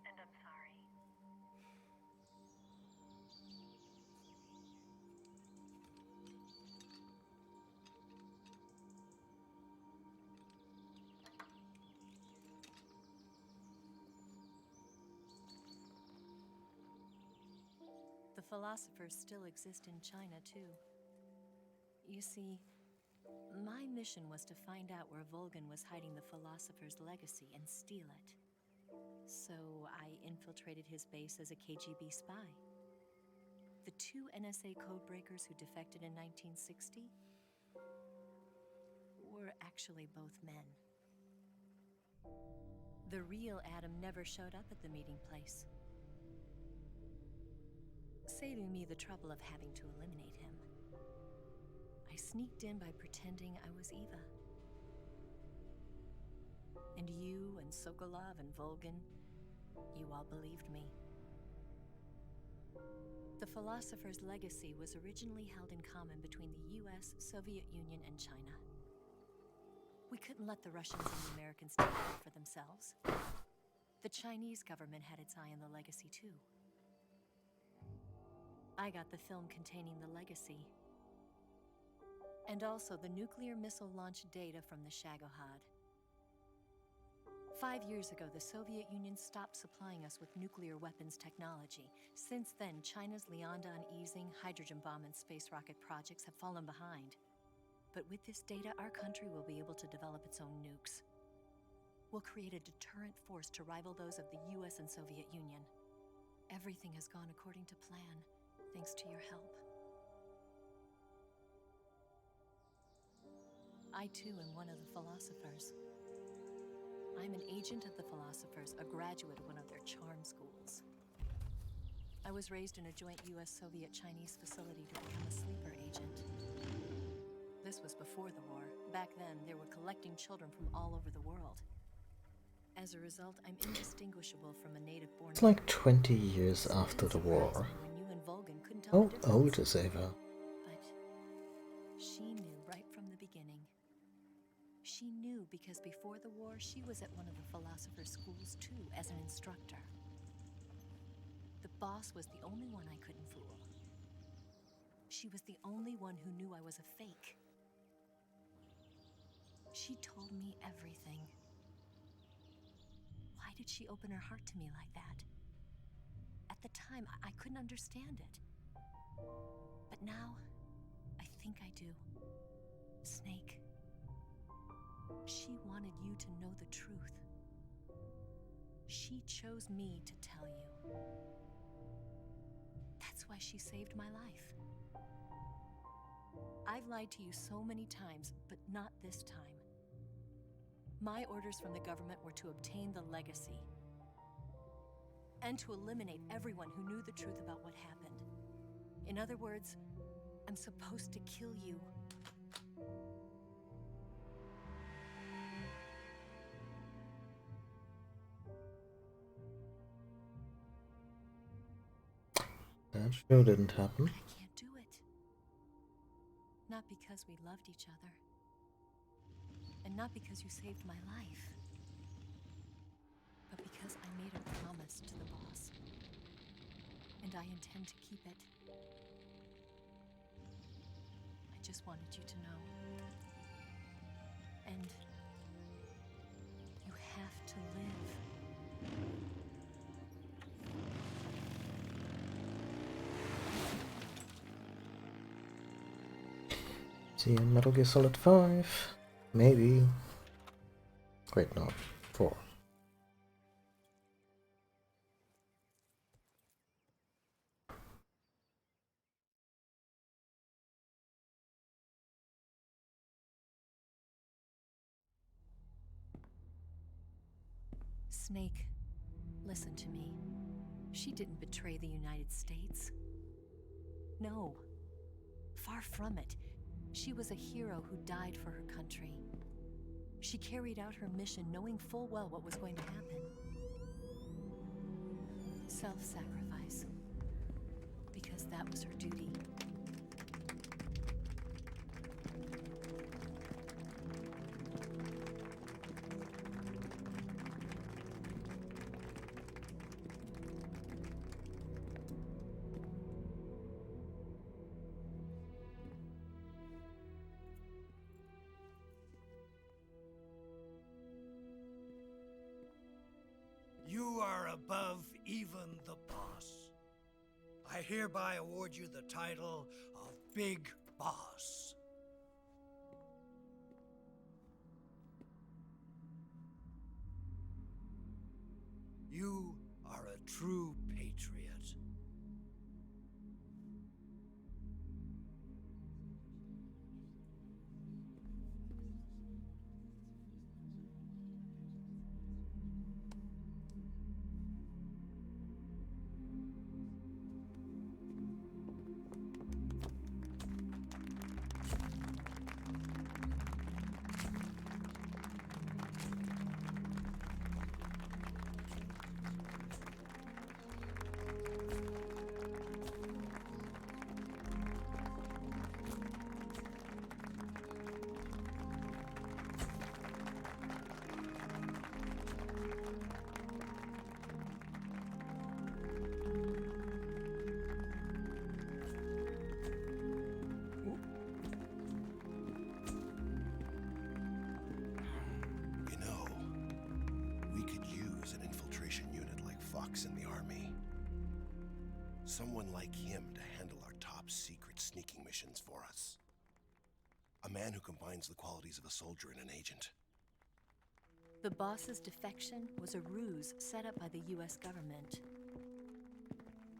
And I'm sorry. The philosophers still exist in China, too. You see, my mission was to find out where Volgan was hiding the philosopher's legacy and steal it. So I infiltrated his base as a KGB spy. The two NSA codebreakers who defected in 1960 were actually both men. The real Adam never showed up at the meeting place, saving me the trouble of having to eliminate him. I sneaked in by pretending I was Eva. And you and Sokolov and Volgan, you all believed me. The philosopher's legacy was originally held in common between the US, Soviet Union, and China. We couldn't let the Russians and the Americans take it for themselves. The Chinese government had its eye on the legacy, too. I got the film containing the legacy, and also the nuclear missile launch data from the Shagohod. 5 years ago, the Soviet Union stopped supplying us with nuclear weapons technology. Since then, China's Liaodong easing, hydrogen bomb, and space rocket projects have fallen behind. But with this data, our country will be able to develop its own nukes. We'll create a deterrent force to rival those of the US and Soviet Union. Everything has gone according to plan, thanks to your help. I too am one of the philosophers. I'm an agent of the philosophers, a graduate of one of their charm schools. I was raised in a joint US-Soviet-Chinese facility to become a sleeper agent. This was before the war. Back then, they were collecting children from all over the world. As a result, I'm indistinguishable from a native-born... It's like 20 years after the war. When you and Volgan couldn't tell How the difference. old is Ava? But she knew right from the beginning. She knew because before the war, she was at one of the philosopher's schools too, as an instructor. The boss was the only one I couldn't fool. She was the only one who knew I was a fake. She told me everything. Why did she open her heart to me like that? At the time, I couldn't understand it. But now, I think I do. Snake. She wanted you to know the truth. She chose me to tell you. That's why she saved my life. I've lied to you so many times, but not this time. My orders from the government were to obtain the legacy and to eliminate everyone who knew the truth about what happened. In other words, I'm supposed to kill you. That sure didn't happen. I can't do it. Not because we loved each other. And not because you saved my life. But because I made a promise to the boss. And I intend to keep it. I just wanted you to know. And you have to live. See you in Metal Gear Solid 5. Maybe. Wait, no. 4. Snake, listen to me. She didn't betray the United States. No. Far from it. She was a hero who died for her country. She carried out her mission knowing full well what was going to happen. Self-sacrifice. Because that was her duty. You are above even the boss. I hereby award you the title of Big Boss. You are a true patriot. In the army. Someone like him to handle our top secret sneaking missions for us. A man who combines the qualities of a soldier and an agent. The boss's defection was a ruse set up by the US government.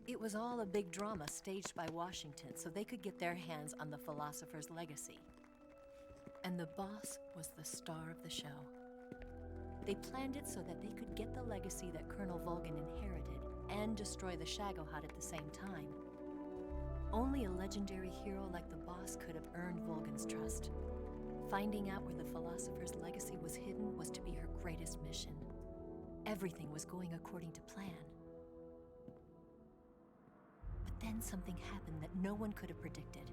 It was all a big drama staged by Washington so they could get their hands on the philosopher's legacy. And the boss was the star of the show. They planned it so that they could get the legacy that Colonel Volgin inherited and destroy the Shagohod at the same time. Only a legendary hero like the boss could have earned Volgin's trust. Finding out where the philosopher's legacy was hidden was to be her greatest mission. Everything was going according to plan. But then something happened that no one could have predicted.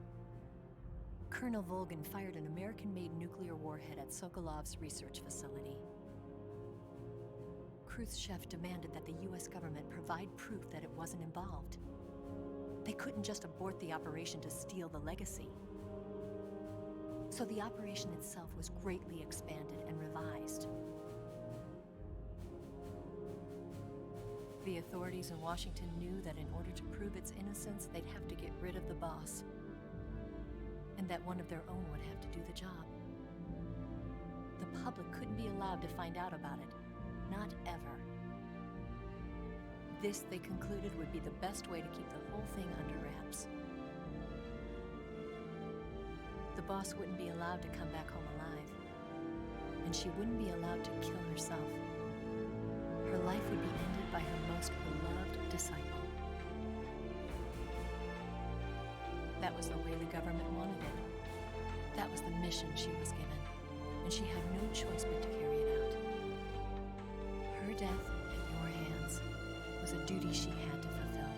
Colonel Volgin fired an American-made nuclear warhead at Sokolov's research facility. Khrushchev demanded that the US government provide proof that it wasn't involved. They couldn't just abort the operation to steal the legacy. So the operation itself was greatly expanded and revised. The authorities in Washington knew that in order to prove its innocence, they'd have to get rid of the boss. And that one of their own would have to do the job. The public couldn't be allowed to find out about it. Not ever. This, they concluded, would be the best way to keep the whole thing under wraps. The boss wouldn't be allowed to come back home alive. And she wouldn't be allowed to kill herself. Her life would be ended by her most beloved disciple. That was the way the government wanted it. That was the mission she was given. And she had no choice but to carry it out. Her death at your hands was a duty she had to fulfill.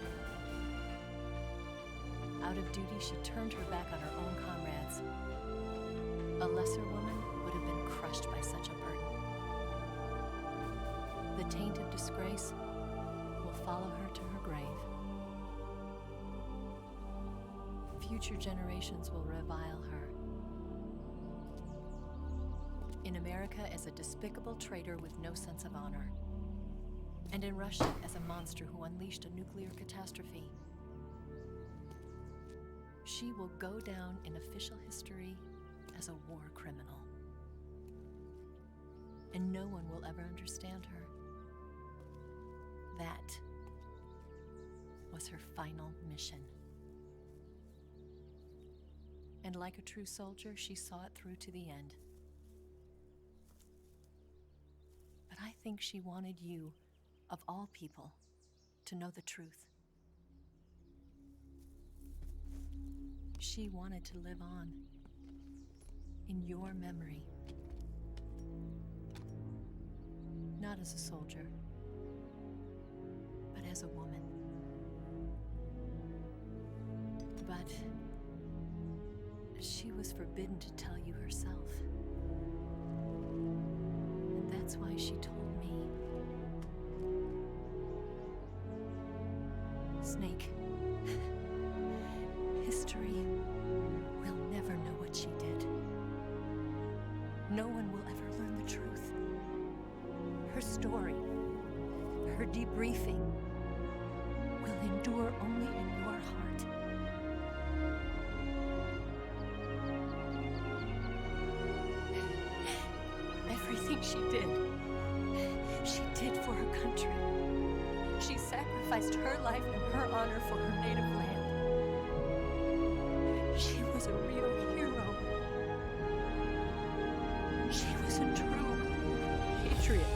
out of duty, she turned her back on her own comrades. A lesser woman would have been crushed by such a burden. The taint of disgrace will follow her to her grave. Future generations will revile her. In America as a despicable traitor with no sense of honor. And in Russia as a monster who unleashed a nuclear catastrophe. She will go down in official history as a war criminal. And no one will ever understand her. That was her final mission. And like a true soldier, she saw it through to the end. But I think she wanted you, of all people, to know the truth. She wanted to live on in your memory. Not as a soldier, but as a woman. But she was forbidden to tell you herself. And that's why she told me. Snake, history will never know what she did. No one will ever learn the truth. Her story, her debriefing, will endure only in your heart. Everything she did for her country. She sacrificed her life and her honor for her native land. She was a real hero. She was a true patriot.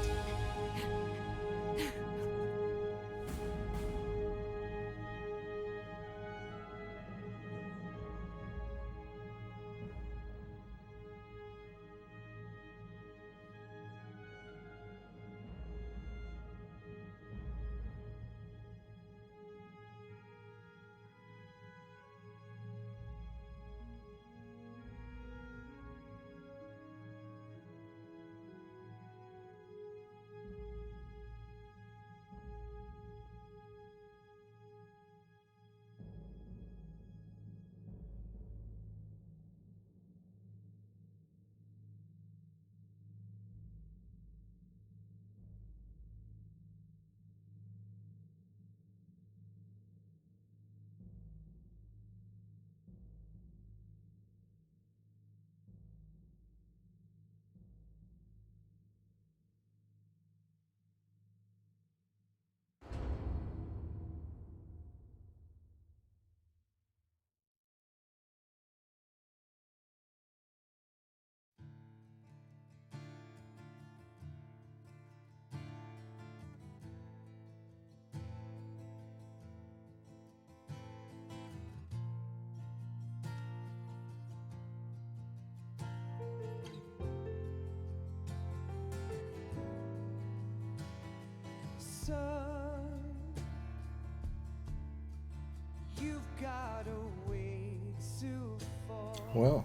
Well,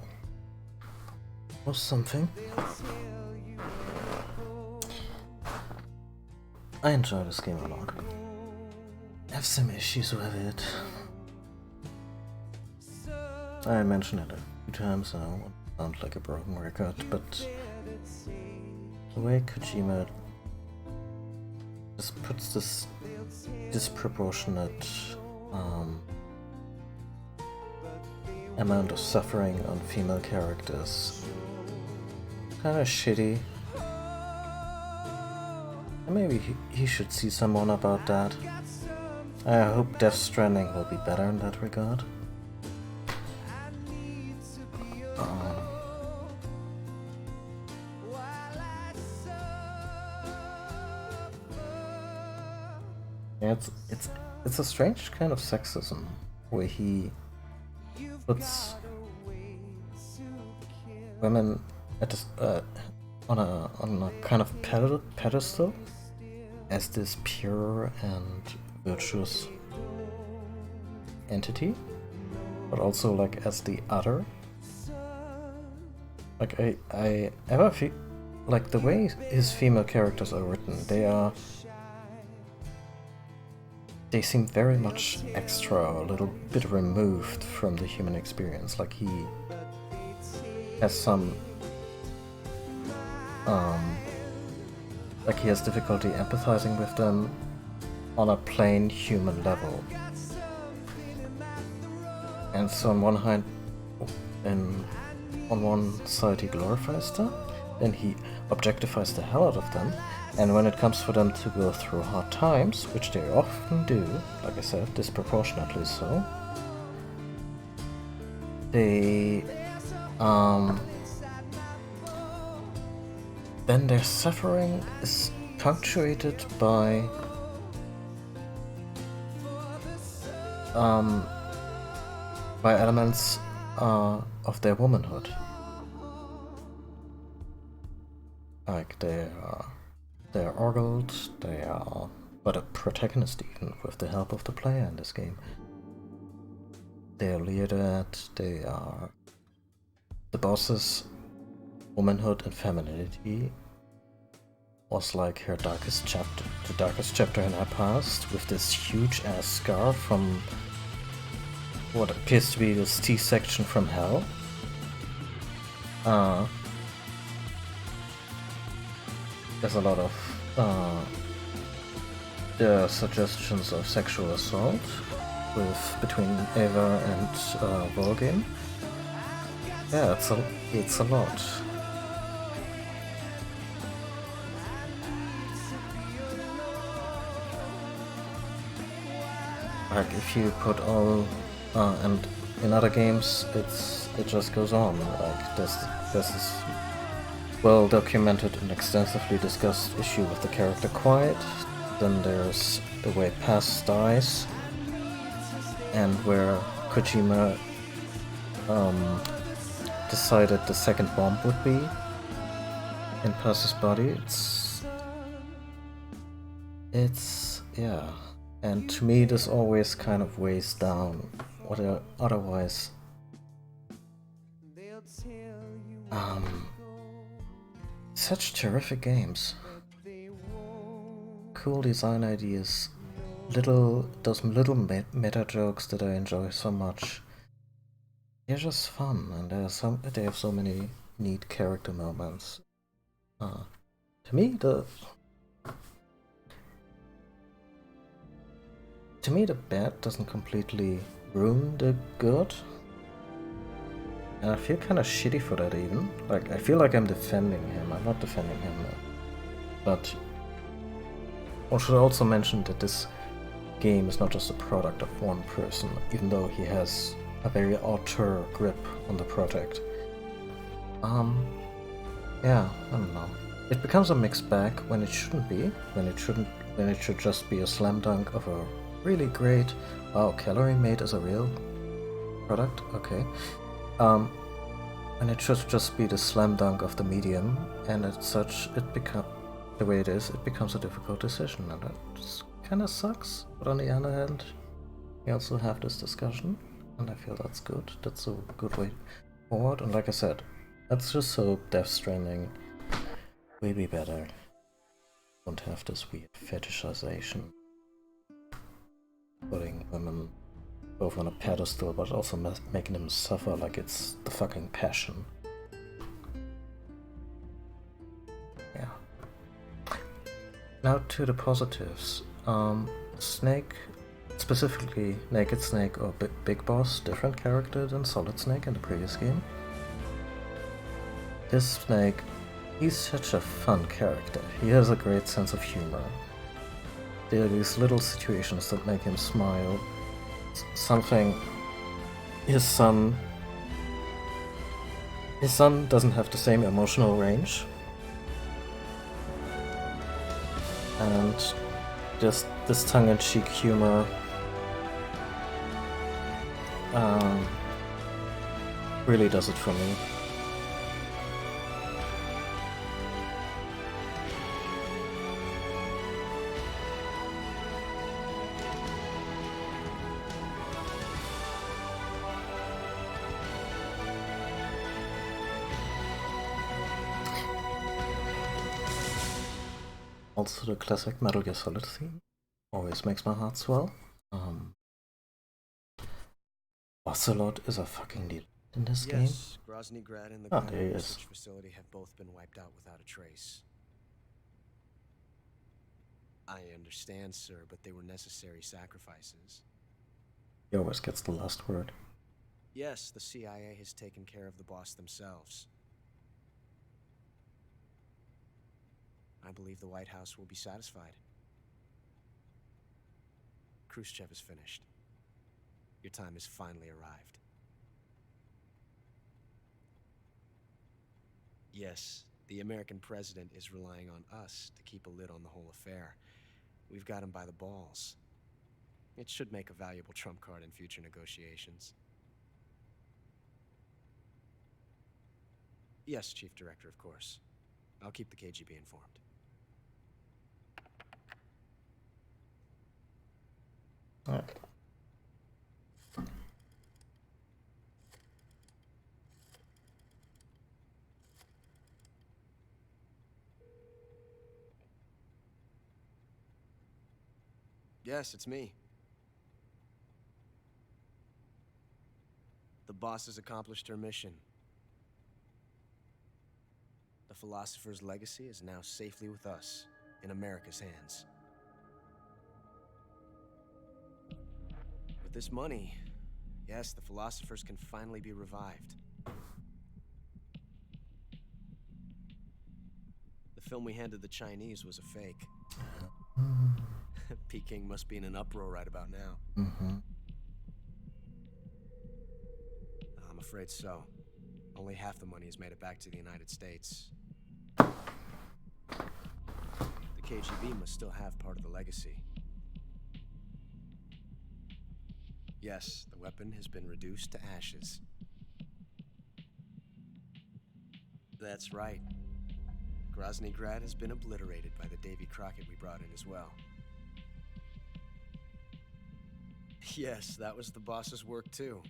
was something. I enjoy this game a lot. I have some issues with it. I mentioned it a few times, I don't want to sound like a broken record, but the way Kojima just puts this disproportionate amount of suffering on female characters kind of shitty. And maybe he should see someone about that. I hope Death Stranding will be better in that regard. Yeah, it's a strange kind of sexism where he puts women at on a kind of pedestal as this pure and virtuous entity, but also like as the other. Like I ever feel like the way his female characters are written, they seem very much extra, a little bit removed from the human experience. Like he has some like he has difficulty empathizing with them on a plain human level. And so on one hand, on one side he glorifies them, then he objectifies the hell out of them, and when it comes for them to go through hard times, which they often do, like I said, disproportionately so, they then their suffering is punctuated by elements of their womanhood. Like they're ogled, they are but a protagonist even, with the help of the player in this game. They are leered at, they are the boss's womanhood and femininity was like her darkest chapter, the darkest chapter in her past, with this huge ass scar from what appears to be this T-section from hell. There's a lot of there are suggestions of sexual assault between Eva and Volgin. Yeah, it's a lot. Like if you put all and in other games it just goes on. Like there's this well documented and extensively discussed issue with the character Quiet. Then there's the way Paz dies, and where Kojima decided the second bomb would be in Paz's body. It's yeah. And to me this always kind of weighs down what are otherwise such terrific games. Cool design ideas, those little meta jokes that I enjoy so much. They're just fun, and they have so many neat character moments. To me the bad doesn't completely ruin the good. And I feel kind of shitty for that even. Like, I feel like I'm defending him. I'm not defending him. But one should also mention that this game is not just a product of one person, even though he has a very auteur grip on the project. Yeah, I don't know. It becomes a mixed bag when it shouldn't be. When it should just be a slam dunk of a really great, wow, Calorie Made is a real product? Okay. And it should just be the slam dunk of the medium, and as such, the way it is, it becomes a difficult decision, and it kind of sucks. But on the other hand, we also have this discussion, and I feel that's good. That's a good way forward, and like I said, let's just hope Death Stranding will be better. Don't have this weird fetishization, putting women both on a pedestal, but also making them suffer like it's the fucking passion. Yeah. Now to the positives. Snake, specifically Naked Snake or Big Boss, different character than Solid Snake in the previous game. This Snake, he's such a fun character. He has a great sense of humor. There are these little situations that make him smile. Something his son doesn't have the same emotional range, and just this tongue-in-cheek humor really does it for me. Also, the classic Metal Gear Solid theme always makes my heart swell. Ocelot is a fucking deal in this game. Yes, Groznygrad and the Ah, Gunner there he is. research facility have both been wiped out without a trace. I understand, sir, but they were necessary sacrifices. He always gets the last word. Yes, the CIA has taken care of the boss themselves. I believe the White House will be satisfied. Khrushchev is finished. Your time has finally arrived. Yes, the American president is relying on us to keep a lid on the whole affair. We've got him by the balls. It should make a valuable trump card in future negotiations. Yes, Chief Director, of course. I'll keep the KGB informed. Alright. Yes, it's me. The boss has accomplished her mission. The philosopher's legacy is now safely with us, in America's hands. With this money, yes, the philosophers can finally be revived. The film we handed the Chinese was a fake. Peking must be in an uproar right about now. I'm afraid so. Only half the money has made it back to the United States. The KGB must still have part of the legacy. Yes, the weapon has been reduced to ashes. That's right. Groznygrad has been obliterated by the Davy Crockett we brought in as well. Yes, that was the boss's work too.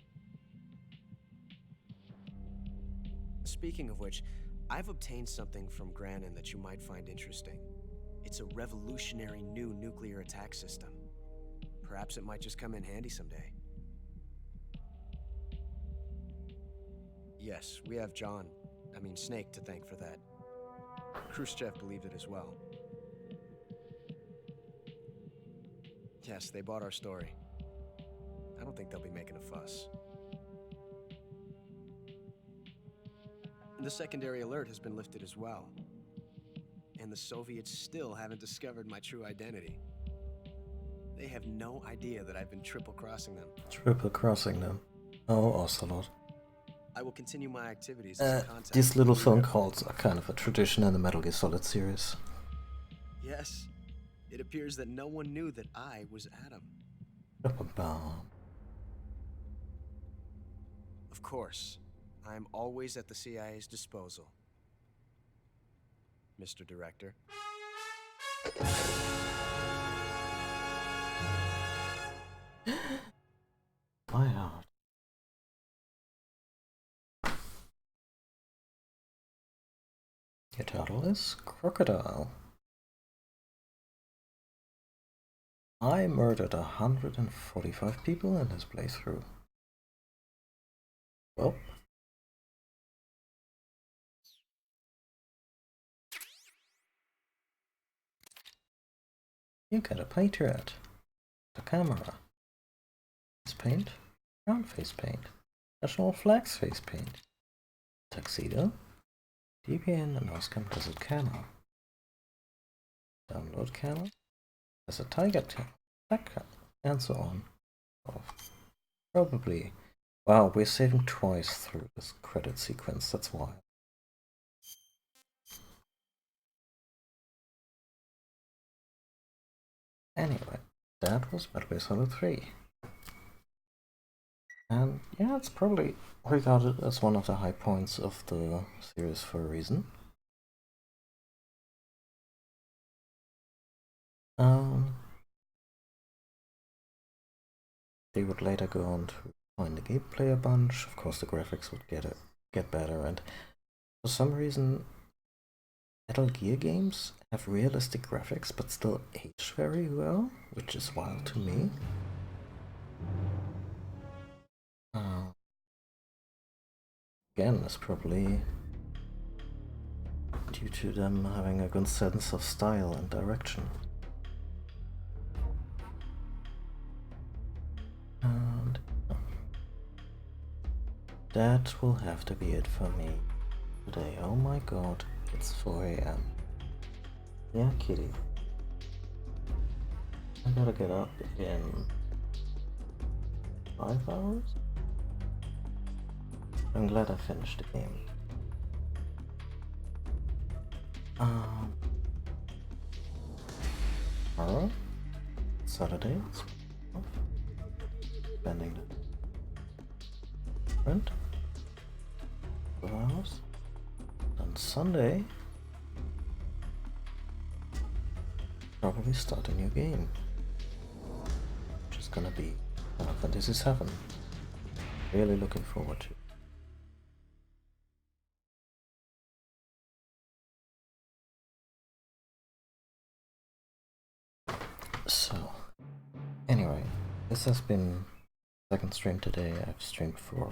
Speaking of which, I've obtained something from Granin that you might find interesting. It's a revolutionary new nuclear attack system. Perhaps it might just come in handy someday. Yes, we have Snaake to thank for that. Khrushchev believed it as well. Yes, they bought our story. I don't think they'll be making a fuss. The secondary alert has been lifted as well. And the Soviets still haven't discovered my true identity. They have no idea that I've been triple-crossing them. Triple-crossing them. Oh, Ocelot. I will continue my activities as a contact. These little phone calls are kind of a tradition in the Metal Gear Solid series. Yes. It appears that no one knew that I was Adam. Of course. I am always at the CIA's disposal. Mr. Director. My heart. Your title is Crocodile. I murdered 145 people in this playthrough. Well. You get a Patriot. The camera. Face paint. Brown face paint. National flags face paint. Tuxedo. DPN and Oscam Desert Camera. Download camera. There's a tiger tail. And so on. Oh, probably. Wow, we're saving twice through this credit sequence, that's why. Anyway, that was Metal Gear Solid 3. And yeah, it's probably regarded as one of the high points of the series for a reason. They would later go on to refine the gameplay a bunch. Of course, the graphics would get better, and for some reason, Metal Gear games have realistic graphics but still age very well, which is wild to me. Again, it's probably due to them having a good sense of style and direction. And that will have to be it for me today. Oh my god, it's 4 AM. Yeah, kitty. I gotta get up in 5 hours? I'm glad I finished the game. Tomorrow? Saturday? Spending the print. 2 hours. On Sunday, probably start a new game. Which is gonna be Final Fantasy VII. Really looking forward to it. So, anyway, this has been second stream today. I've streamed for,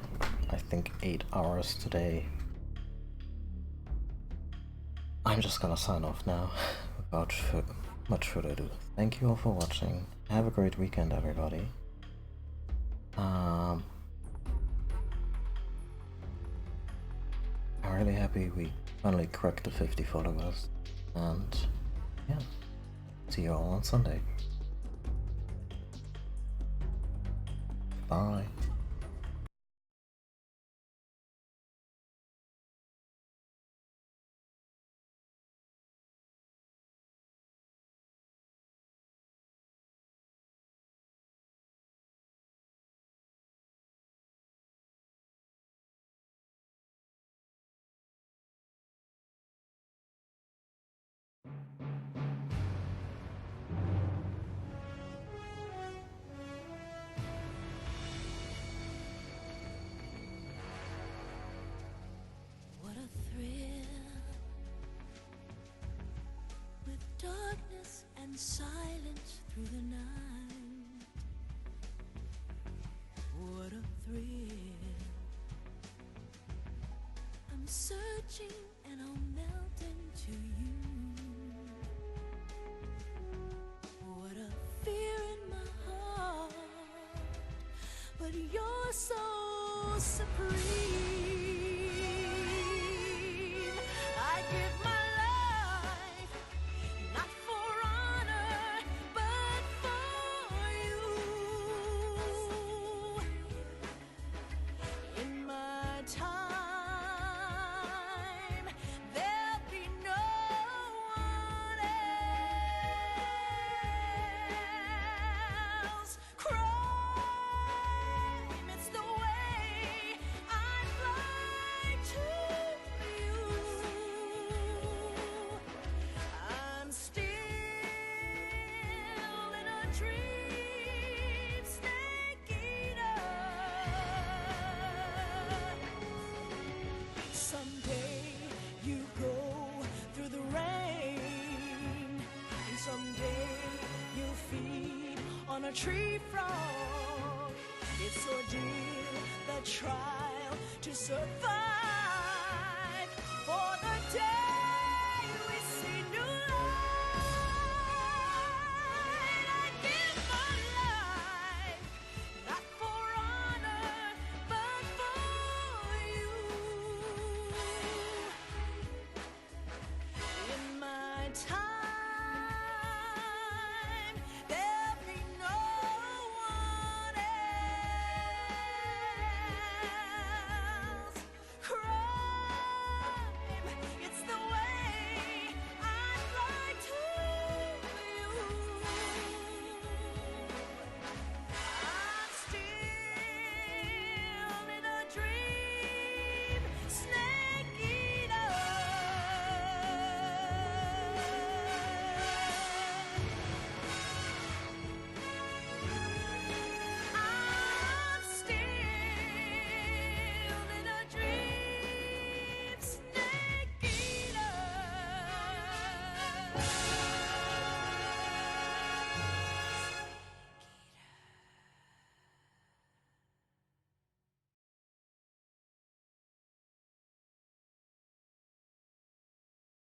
I think, 8 hours today. I'm just gonna sign off now, without much further ado. Thank you all for watching. Have a great weekend, everybody. I'm really happy we finally cracked the 50 followers. And, yeah, see you all on Sunday. Bye. What a thrill, with darkness and silence through the night. What a thrill, I'm searching and I'll melt into you. What a fear in my heart, but you're so supreme. I give my life, not for honor, but for you. In my time, there'll be no one else. Crime, it's the way I fly to you. I'm still in a dream, Snaake Eateeeer. Someday you go through the rain, and someday you'll feed on a tree frog. It's ordeal, the trial to survive for the day we see new light. I give my life, not for honor, but for you. In my time.